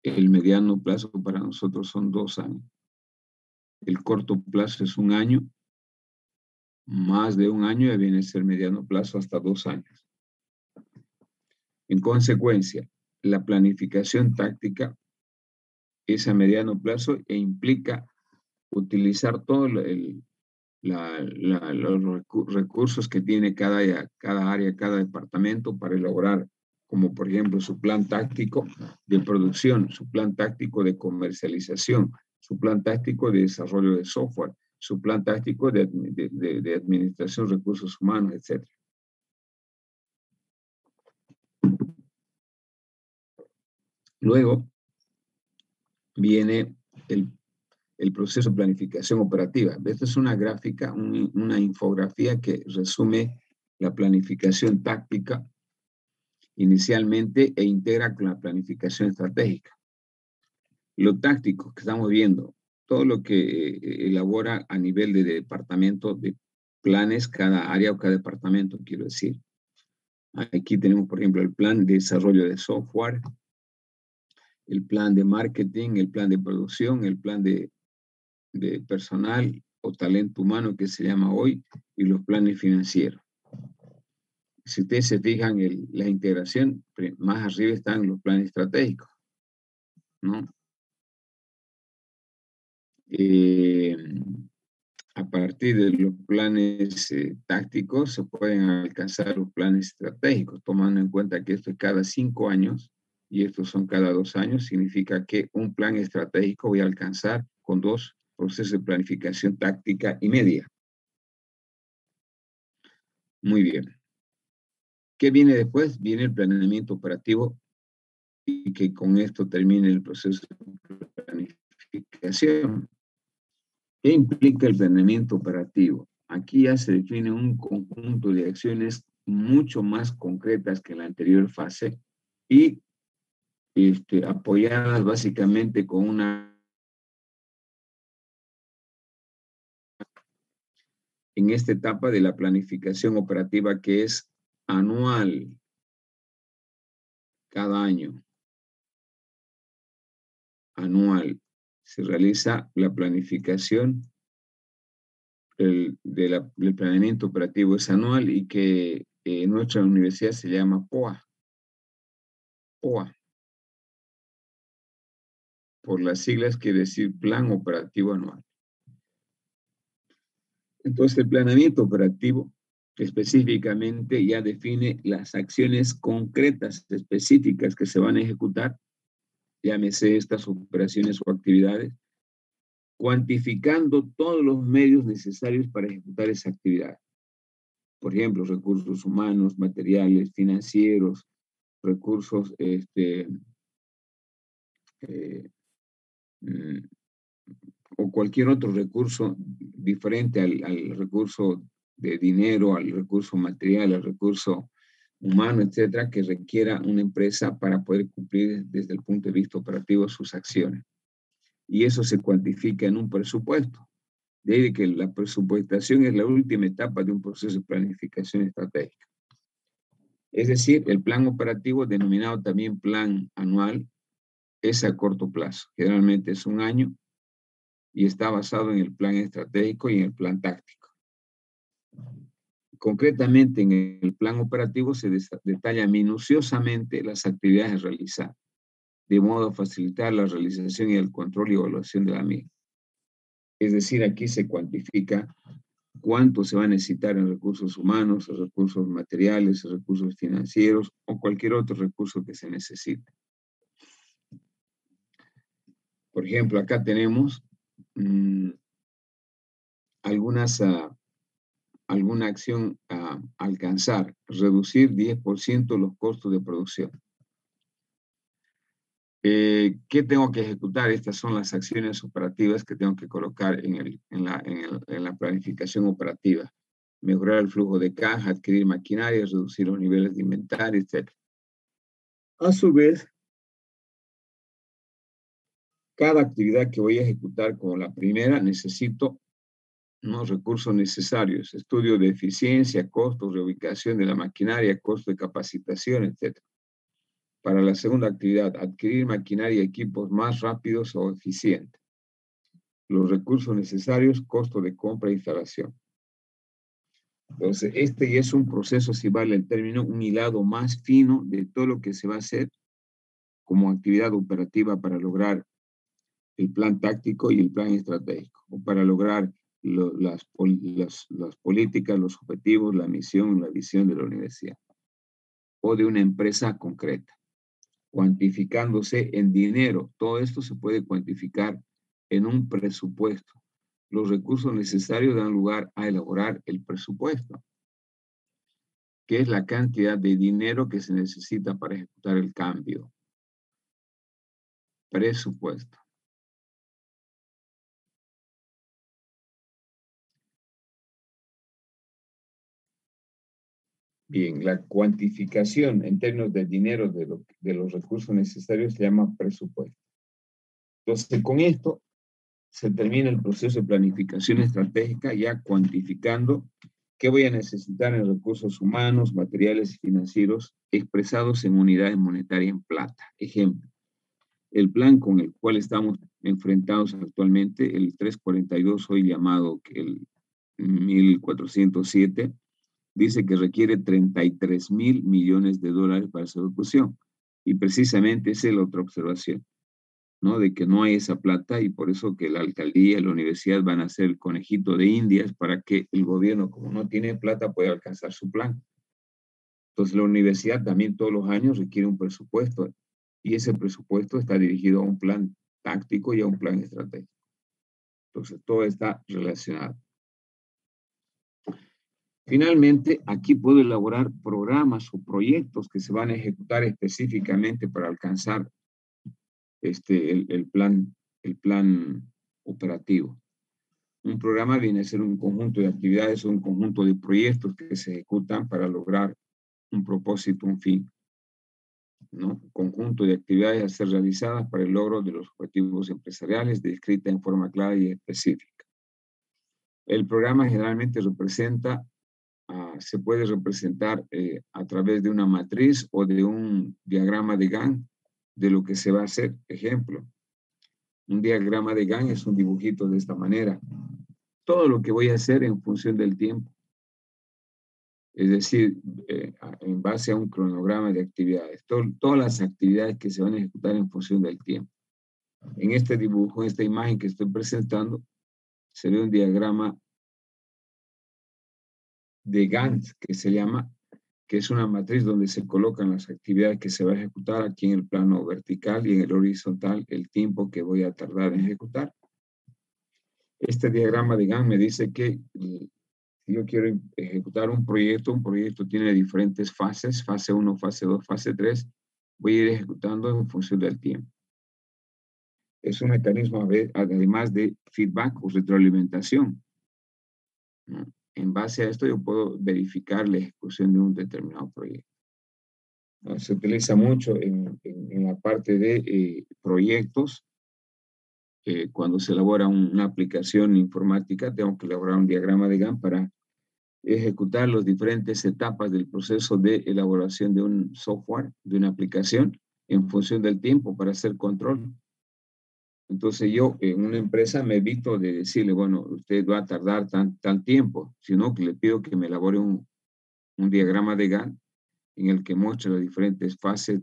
El mediano plazo para nosotros son 2 años. El corto plazo es 1 año. Más de 1 año ya viene a ser mediano plazo hasta 2 años. En consecuencia, la planificación táctica es a mediano plazo e implica utilizar todos los recursos que tiene cada área, cada departamento para elaborar, como por ejemplo su plan táctico de producción, su plan táctico de comercialización, su plan táctico de desarrollo de software, su plan táctico de administración de recursos humanos, etc. Luego viene el proceso de planificación operativa. Esta es una gráfica, una infografía que resume la planificación táctica inicialmente e integra con la planificación estratégica. Lo táctico que estamos viendo, todo lo que elabora a nivel de departamento de planes cada área o cada departamento, quiero decir. Aquí tenemos, por ejemplo, el plan de desarrollo de software, el plan de marketing, el plan de producción, el plan de personal o talento humano que se llama hoy, y los planes financieros. Si ustedes se fijan en la integración, más arriba están los planes estratégicos, ¿no? A partir de los planes tácticos se pueden alcanzar los planes estratégicos, tomando en cuenta que esto es cada 5 años y estos son cada 2 años. Significa que un plan estratégico voy a alcanzar con 2 procesos de planificación táctica y media. Muy bien. ¿Qué viene después? Viene el planeamiento operativo, y que con esto termine el proceso de planificación. ¿Qué implica el planeamiento operativo? Aquí ya se define un conjunto de acciones mucho más concretas que en la anterior fase y apoyadas básicamente con en esta etapa de la planificación operativa, que es anual, cada año. Anual. Se realiza la planificación del planeamiento operativo, es anual, y que en nuestra universidad se llama POA. POA. Por las siglas quiere decir Plan Operativo Anual. Entonces, el planeamiento operativo específicamente ya define las acciones concretas, específicas que se van a ejecutar, llámese estas operaciones o actividades, cuantificando todos los medios necesarios para ejecutar esa actividad. Por ejemplo, recursos humanos, materiales, financieros, recursos, o cualquier otro recurso diferente al recurso de dinero, al recurso material, al recurso humano, etcétera, que requiera una empresa para poder cumplir desde el punto de vista operativo sus acciones. Y eso se cuantifica en un presupuesto. De ahí que la presupuestación es la última etapa de un proceso de planificación estratégica. Es decir, el plan operativo, denominado también plan anual, es a corto plazo. Generalmente es un año y está basado en el plan estratégico y en el plan táctico. Concretamente, en el plan operativo se detalla minuciosamente las actividades a realizar, de modo a facilitar la realización y el control y evaluación de la misma. Es decir, aquí se cuantifica cuánto se va a necesitar en recursos humanos, en recursos materiales, en recursos financieros o cualquier otro recurso que se necesite. Por ejemplo, acá tenemos alguna acción a alcanzar, reducir 10% los costos de producción. ¿Qué tengo que ejecutar? Estas son las acciones operativas que tengo que colocar en la planificación operativa. Mejorar el flujo de caja, adquirir maquinaria, reducir los niveles de inventario, etc. A su vez, cada actividad que voy a ejecutar como la primera, necesito unos recursos necesarios, estudio de eficiencia, costos, reubicación de la maquinaria, costo de capacitación, etc. Para la segunda actividad, adquirir maquinaria y equipos más rápidos o eficientes. Los recursos necesarios, costo de compra e instalación. Entonces, este ya es un proceso, si vale el término, un hilado más fino de todo lo que se va a hacer como actividad operativa para lograr el plan táctico y el plan estratégico, o para lograr las políticas, los objetivos, la misión, la visión de la universidad, o de una empresa concreta, cuantificándose en dinero. Todo esto se puede cuantificar en un presupuesto. Los recursos necesarios dan lugar a elaborar el presupuesto, que es la cantidad de dinero que se necesita para ejecutar el cambio. Presupuesto. Bien, la cuantificación en términos de dinero de los recursos necesarios se llama presupuesto. Entonces, con esto se termina el proceso de planificación estratégica, ya cuantificando qué voy a necesitar en recursos humanos, materiales y financieros expresados en unidades monetarias en plata. Ejemplo, el plan con el cual estamos enfrentados actualmente, el 342, hoy llamado el 1407, dice que requiere 33,000 millones de dólares para su ejecución. Y precisamente esa es la otra observación, ¿no? De que no hay esa plata y por eso que la alcaldía y la universidad van a hacer el conejito de Indias para que el gobierno, como no tiene plata, pueda alcanzar su plan. Entonces la universidad también todos los años requiere un presupuesto y ese presupuesto está dirigido a un plan táctico y a un plan estratégico. Entonces todo está relacionado. Finalmente, aquí puedo elaborar programas o proyectos que se van a ejecutar específicamente para alcanzar el plan operativo. Un programa viene a ser un conjunto de actividades o un conjunto de proyectos que se ejecutan para lograr un propósito, un fin, ¿no? Un conjunto de actividades a ser realizadas para el logro de los objetivos empresariales descrita en forma clara y específica. El programa generalmente se puede representar a través de una matriz o de un diagrama de Gantt de lo que se va a hacer. Ejemplo, un diagrama de Gantt es un dibujito de esta manera. Todo lo que voy a hacer en función del tiempo. Es decir, en base a un cronograma de actividades. Todas las actividades que se van a ejecutar en función del tiempo. En este dibujo, en esta imagen que estoy presentando, se ve un diagrama de Gantt, que se llama, que es una matriz donde se colocan las actividades que se va a ejecutar aquí en el plano vertical y en el horizontal, el tiempo que voy a tardar en ejecutar. Este diagrama de Gantt me dice que si yo quiero ejecutar un proyecto tiene diferentes fases, fase 1, fase 2, fase 3, voy a ir ejecutando en función del tiempo. Es un mecanismo además de feedback o retroalimentación, ¿no? En base a esto yo puedo verificar la ejecución de un determinado proyecto. Se utiliza mucho en la parte de proyectos. Cuando se elabora una aplicación informática, tengo que elaborar un diagrama de Gantt para ejecutar las diferentes etapas del proceso de elaboración de un software, de una aplicación, en función del tiempo para hacer control. Entonces yo en una empresa me evito de decirle, bueno, usted va a tardar tal tiempo, sino que le pido que me elabore un diagrama de Gantt en el que muestre las diferentes fases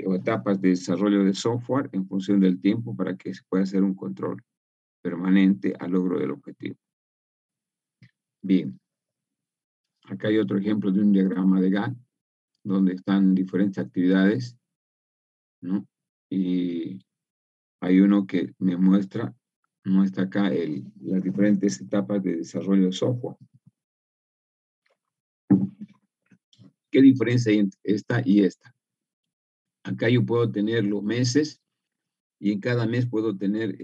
o etapas de desarrollo de software en función del tiempo para que se pueda hacer un control permanente al logro del objetivo. Bien, acá hay otro ejemplo de un diagrama de Gantt donde están diferentes actividades, ¿no? Y hay uno que me muestra acá las diferentes etapas de desarrollo de software. ¿Qué diferencia hay entre esta y esta? Acá yo puedo tener los meses y en cada mes puedo tener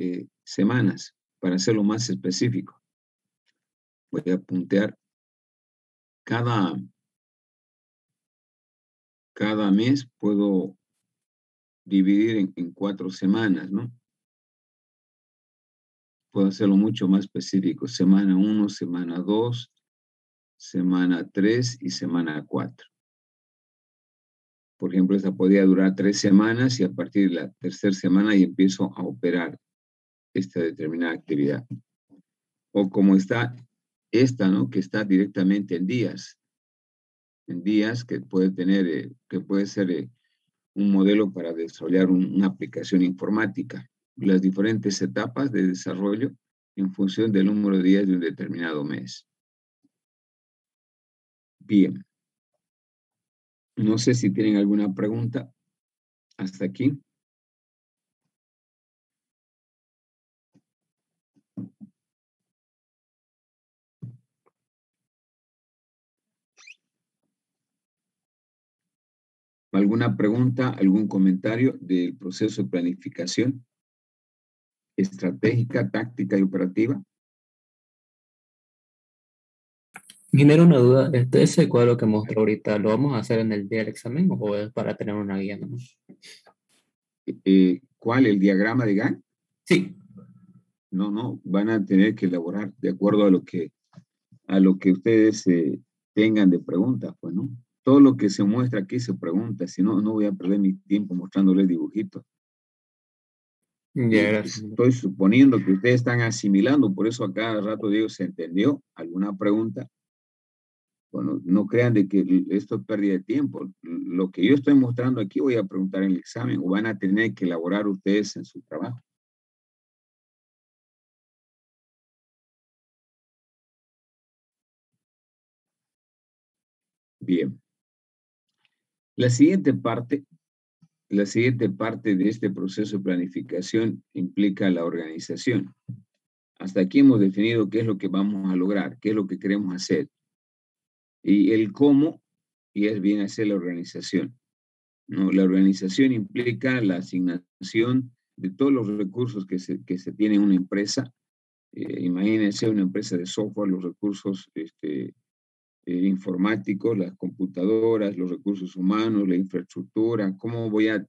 semanas para hacerlo más específico. Voy a puntear cada mes puedo dividir en 4 semanas, ¿no? Puedo hacerlo mucho más específico. Semana 1, semana 2, semana 3 y semana 4. Por ejemplo, esta podría durar 3 semanas y a partir de la tercera semana ya empiezo a operar esta determinada actividad. O como está esta, ¿no? Que está directamente en días. En días que puede tener, que puede ser un modelo para desarrollar una aplicación informática. Las diferentes etapas de desarrollo en función del número de días de un determinado mes. Bien. No sé si tienen alguna pregunta hasta aquí. ¿Alguna pregunta, algún comentario del proceso de planificación estratégica, táctica y operativa?
Genera una duda, ese cuadro que mostró ahorita, ¿lo vamos a hacer en el día del examen o es para tener una guía nomás?
¿Cuál? ¿El diagrama de Gantt?
Sí.
No, van a tener que elaborar de acuerdo a lo que ustedes tengan de preguntas, pues, ¿no? Todo lo que se muestra aquí se pregunta, si no, no voy a perder mi tiempo mostrándoles dibujitos.
Ya, gracias.
Estoy suponiendo que ustedes están asimilando, por eso a cada rato digo, ¿se entendió? ¿Alguna pregunta? Bueno, no crean de que esto es pérdida de tiempo. Lo que yo estoy mostrando aquí voy a preguntar en el examen o van a tener que elaborar ustedes en su trabajo. Bien. La siguiente parte de este proceso de planificación implica la organización. Hasta aquí hemos definido qué es lo que vamos a lograr, qué es lo que queremos hacer. Y el cómo, y es bien hacer la organización, ¿no? La organización implica la asignación de todos los recursos que se tiene en una empresa. Imagínense una empresa de software, los recursos informáticos, las computadoras, los recursos humanos, la infraestructura, cómo voy a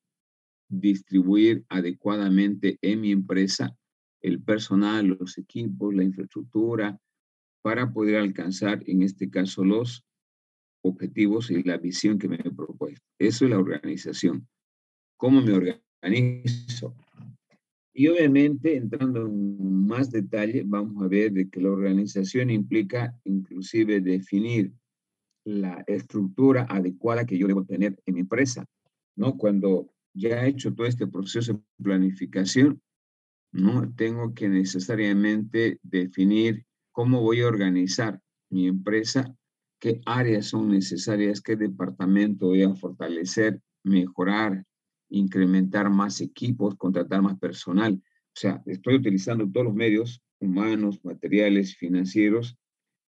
distribuir adecuadamente en mi empresa el personal, los equipos, la infraestructura, para poder alcanzar, en este caso, los objetivos y la visión que me he propuesto. Eso es la organización. ¿Cómo me organizo? Y obviamente, entrando en más detalle, vamos a ver de que la organización implica inclusive definir la estructura adecuada que yo debo tener en mi empresa, ¿no? Cuando ya he hecho todo este proceso de planificación, ¿no? Tengo que necesariamente definir cómo voy a organizar mi empresa, qué áreas son necesarias, qué departamento voy a fortalecer, mejorar, incrementar más equipos, contratar más personal. O sea, estoy utilizando todos los medios humanos, materiales, financieros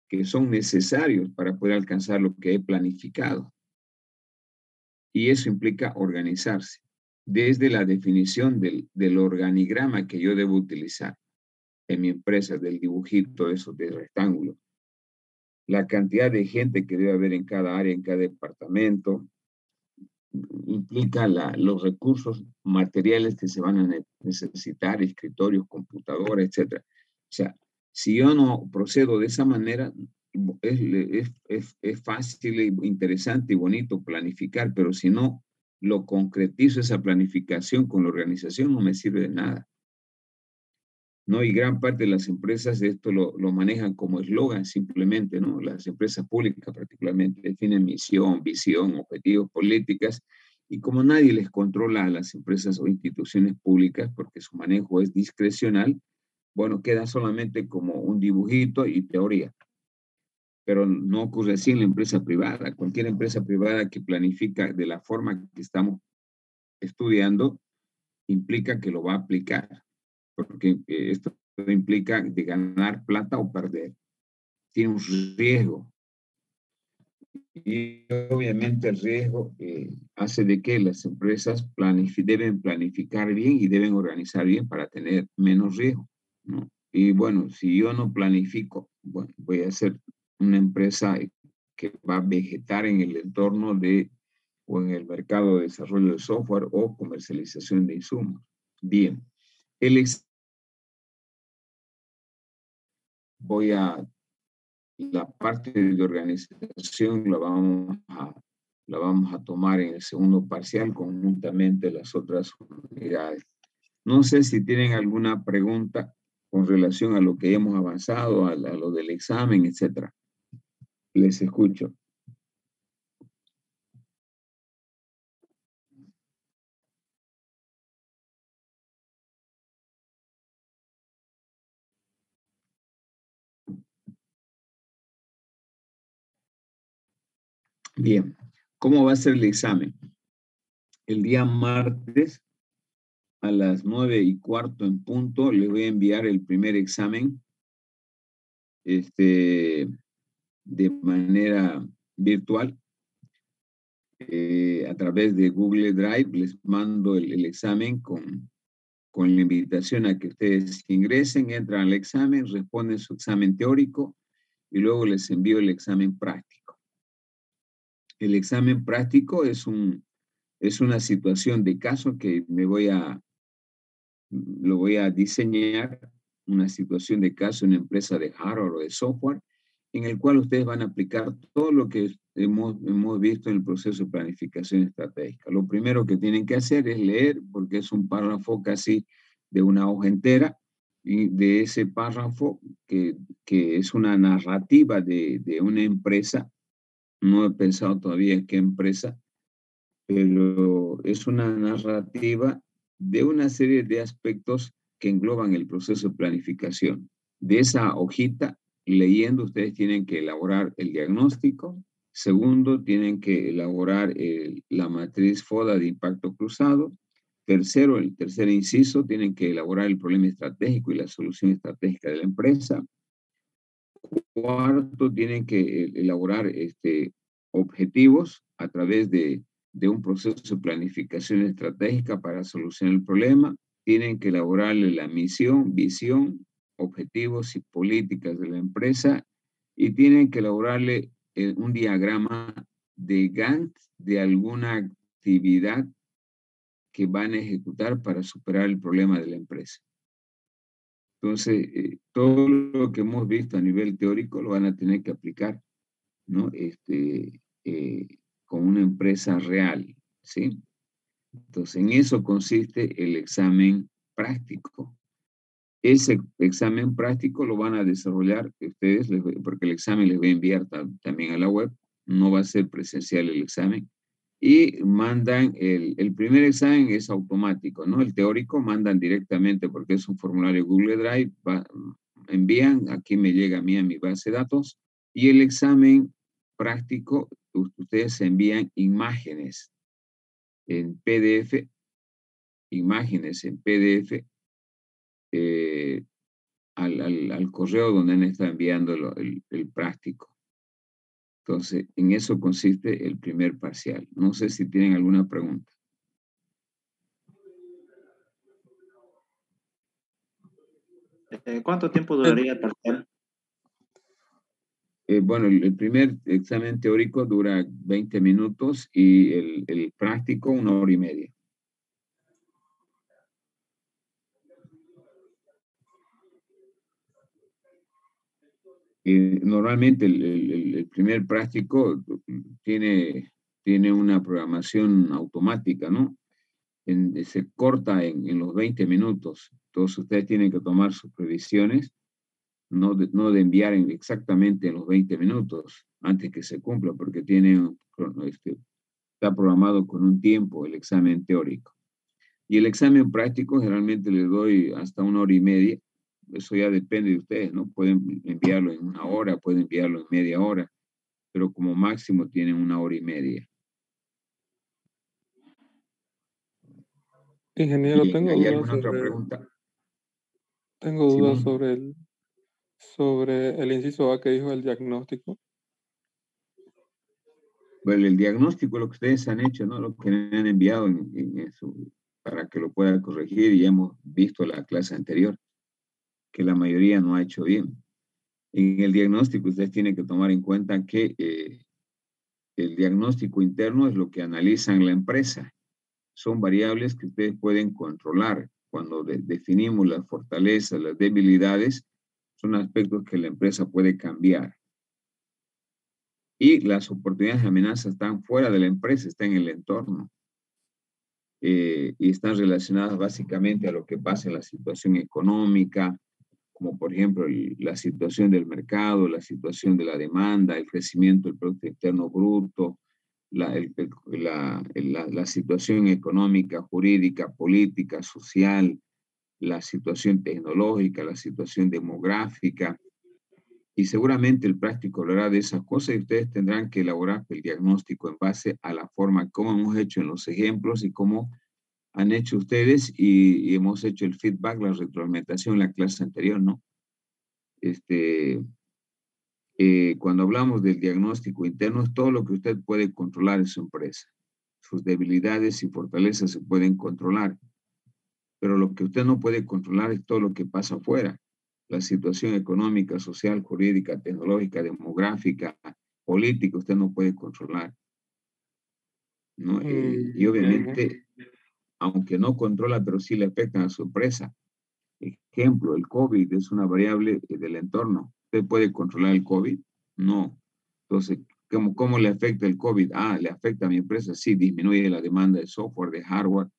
que son necesarios para poder alcanzar lo que he planificado. Y eso implica organizarse desde la definición del organigrama que yo debo utilizar en mi empresa, del dibujito, eso de rectángulo, la cantidad de gente que debe haber en cada área, en cada departamento, implica los recursos materiales que se van a necesitar, escritorios, computadoras, etc. O sea, si yo no procedo de esa manera, es fácil, interesante y bonito planificar, pero si no lo concretizo esa planificación con la organización, no me sirve de nada. ¿No? Y gran parte de las empresas esto lo manejan como eslogan simplemente, ¿no? Las empresas públicas particularmente definen misión, visión, objetivos, políticas, y como nadie les controla a las empresas o instituciones públicas porque su manejo es discrecional, bueno, queda solamente como un dibujito y teoría. Pero no ocurre así en la empresa privada. Cualquier empresa privada que planifica de la forma que estamos estudiando implica que lo va a aplicar, porque esto implica de ganar plata o perder. Tiene un riesgo. Y obviamente el riesgo hace de que las empresas deben planificar bien y deben organizar bien para tener menos riesgo, ¿no? Y bueno, si yo no planifico, bueno, voy a ser una empresa que va a vegetar en el entorno o en el mercado de desarrollo de software o comercialización de insumos. Bien, la parte de organización la vamos a tomar en el segundo parcial conjuntamente las otras unidades. No sé si tienen alguna pregunta con relación a lo que hemos avanzado, a lo del examen, etcétera. Les escucho. Bien, ¿cómo va a ser el examen? El día martes a las 9:15 en punto les voy a enviar el primer examen de manera virtual. A través de Google Drive les mando el examen con la invitación a que ustedes ingresen, entran al examen, responden su examen teórico y luego les envío el examen práctico. El examen práctico es una situación de caso que lo voy a diseñar, una situación de caso en una empresa de hardware o de software, en el cual ustedes van a aplicar todo lo que hemos visto en el proceso de planificación estratégica. Lo primero que tienen que hacer es leer, porque es un párrafo casi de una hoja entera, y de ese párrafo que es una narrativa de una empresa. No he pensado todavía qué empresa, pero es una narrativa de una serie de aspectos que engloban el proceso de planificación. De esa hojita, leyendo, ustedes tienen que elaborar el diagnóstico. Segundo, tienen que elaborar la matriz FODA de impacto cruzado. Tercero, el tercer inciso, tienen que elaborar el problema estratégico y la solución estratégica de la empresa. Cuarto, tienen que elaborar objetivos a través de un proceso de planificación estratégica para solucionar el problema. Tienen que elaborarle la misión, visión, objetivos y políticas de la empresa, y tienen que elaborarle un diagrama de Gantt de alguna actividad que van a ejecutar para superar el problema de la empresa. Entonces, todo lo que hemos visto a nivel teórico lo van a tener que aplicar, ¿no? Con una empresa real, ¿sí? Entonces, en eso consiste el examen práctico. Ese examen práctico lo van a desarrollar ustedes, porque el examen les voy a enviar también a la web, no va a ser presencial el examen, y mandan, el primer examen es automático, ¿no? El teórico mandan directamente porque es un formulario Google Drive, envían, aquí me llega a mí a mi base de datos, Y el examen práctico, ustedes envían imágenes en PDF, al correo donde han estado enviando el práctico. Entonces, en eso consiste el primer parcial. No sé si tienen alguna pregunta.
¿Cuánto tiempo duraría el parcial?
Bueno, el primer examen teórico dura 20 minutos y el práctico 1 hora y media. Normalmente el primer práctico tiene una programación automática, ¿no? Se corta en los 20 minutos. Entonces ustedes tienen que tomar sus previsiones, no de enviar exactamente en los 20 minutos antes que se cumpla, porque está programado con un tiempo el examen teórico. Y el examen práctico generalmente le doy hasta 1 hora y media. Eso ya depende de ustedes, ¿no? Pueden enviarlo en 1 hora, pueden enviarlo en media hora, pero como máximo tienen 1 hora y media.
Ingeniero,
¿Hay alguna otra pregunta?
Tengo dudas
Simón.
sobre el inciso A que dijo el diagnóstico.
Bueno, el diagnóstico, lo que ustedes han hecho, ¿no? Lo que me han enviado en eso, para que lo puedan corregir, y hemos visto la clase anterior, que la mayoría no ha hecho bien. En el diagnóstico ustedes tienen que tomar en cuenta que el diagnóstico interno es lo que analizan la empresa. Son variables que ustedes pueden controlar. Cuando definimos las fortalezas, las debilidades, son aspectos que la empresa puede cambiar. Y las oportunidades y amenazas están fuera de la empresa, están en el entorno. Y están relacionadas básicamente a lo que pasa en la situación económica, como por ejemplo la situación del mercado, la situación de la demanda, el crecimiento del Producto Interno Bruto, la situación económica, jurídica, política, social, la situación tecnológica, la situación demográfica. Y seguramente el práctico hablará de esas cosas y ustedes tendrán que elaborar el diagnóstico en base a la forma como hemos hecho en los ejemplos y cómo han hecho ustedes y hemos hecho el feedback, la retroalimentación en la clase anterior, ¿no? Cuando hablamos del diagnóstico interno, es todo lo que usted puede controlar en su empresa. Sus debilidades y fortalezas se pueden controlar, pero lo que usted no puede controlar es todo lo que pasa afuera. La situación económica, social, jurídica, tecnológica, demográfica, política, usted no puede controlar, ¿no? Y obviamente, aunque no controla, pero sí le afectan a su empresa. Ejemplo, el COVID es una variable del entorno. ¿Usted puede controlar el COVID? No. Entonces, ¿cómo le afecta el COVID? Le afecta a mi empresa. Sí, disminuye la demanda de software, de hardware,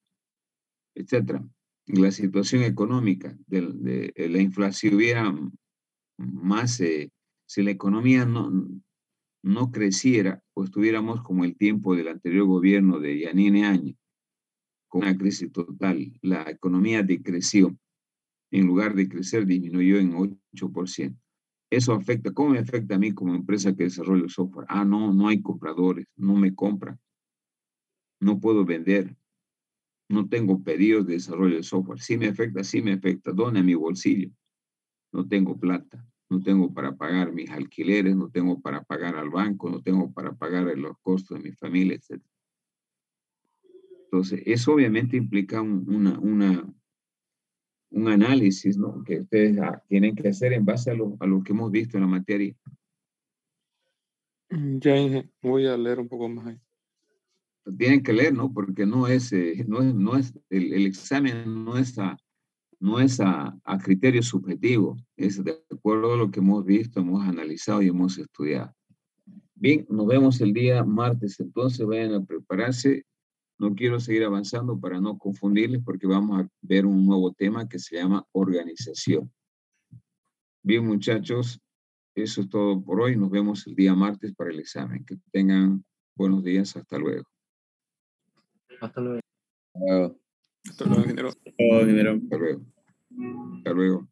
etcétera. La situación económica de la inflación hubiera más, si la economía no creciera, pues tuviéramos como el tiempo del anterior gobierno de Yanine Áñez, con una crisis total. La economía decreció. En lugar de crecer, disminuyó en 8%. Eso afecta, ¿cómo me afecta a mí como empresa que desarrolla el software? No hay compradores, no me compran, no puedo vender, no tengo pedidos de desarrollo de software. Sí me afecta. ¿Dónde? A mi bolsillo. No tengo plata, no tengo para pagar mis alquileres, no tengo para pagar al banco, no tengo para pagar los costos de mi familia, etc. Entonces, eso obviamente implica un análisis, ¿no? Que ustedes tienen que hacer en base a lo que hemos visto en la materia.
Ya, Inge, voy a leer un poco más ahí.
Tienen que leer, ¿no? Porque no es el examen no es a criterio subjetivo, es de acuerdo a lo que hemos visto, hemos analizado y hemos estudiado. Bien, nos vemos el día martes, entonces vayan a prepararse. No quiero seguir avanzando para no confundirles porque vamos a ver un nuevo tema que se llama organización. Bien, muchachos, eso es todo por hoy. Nos vemos el día martes para el examen. Que tengan buenos días. Hasta luego.
Hasta luego.
Hasta luego, ingeniero.
Hasta luego. Hasta luego.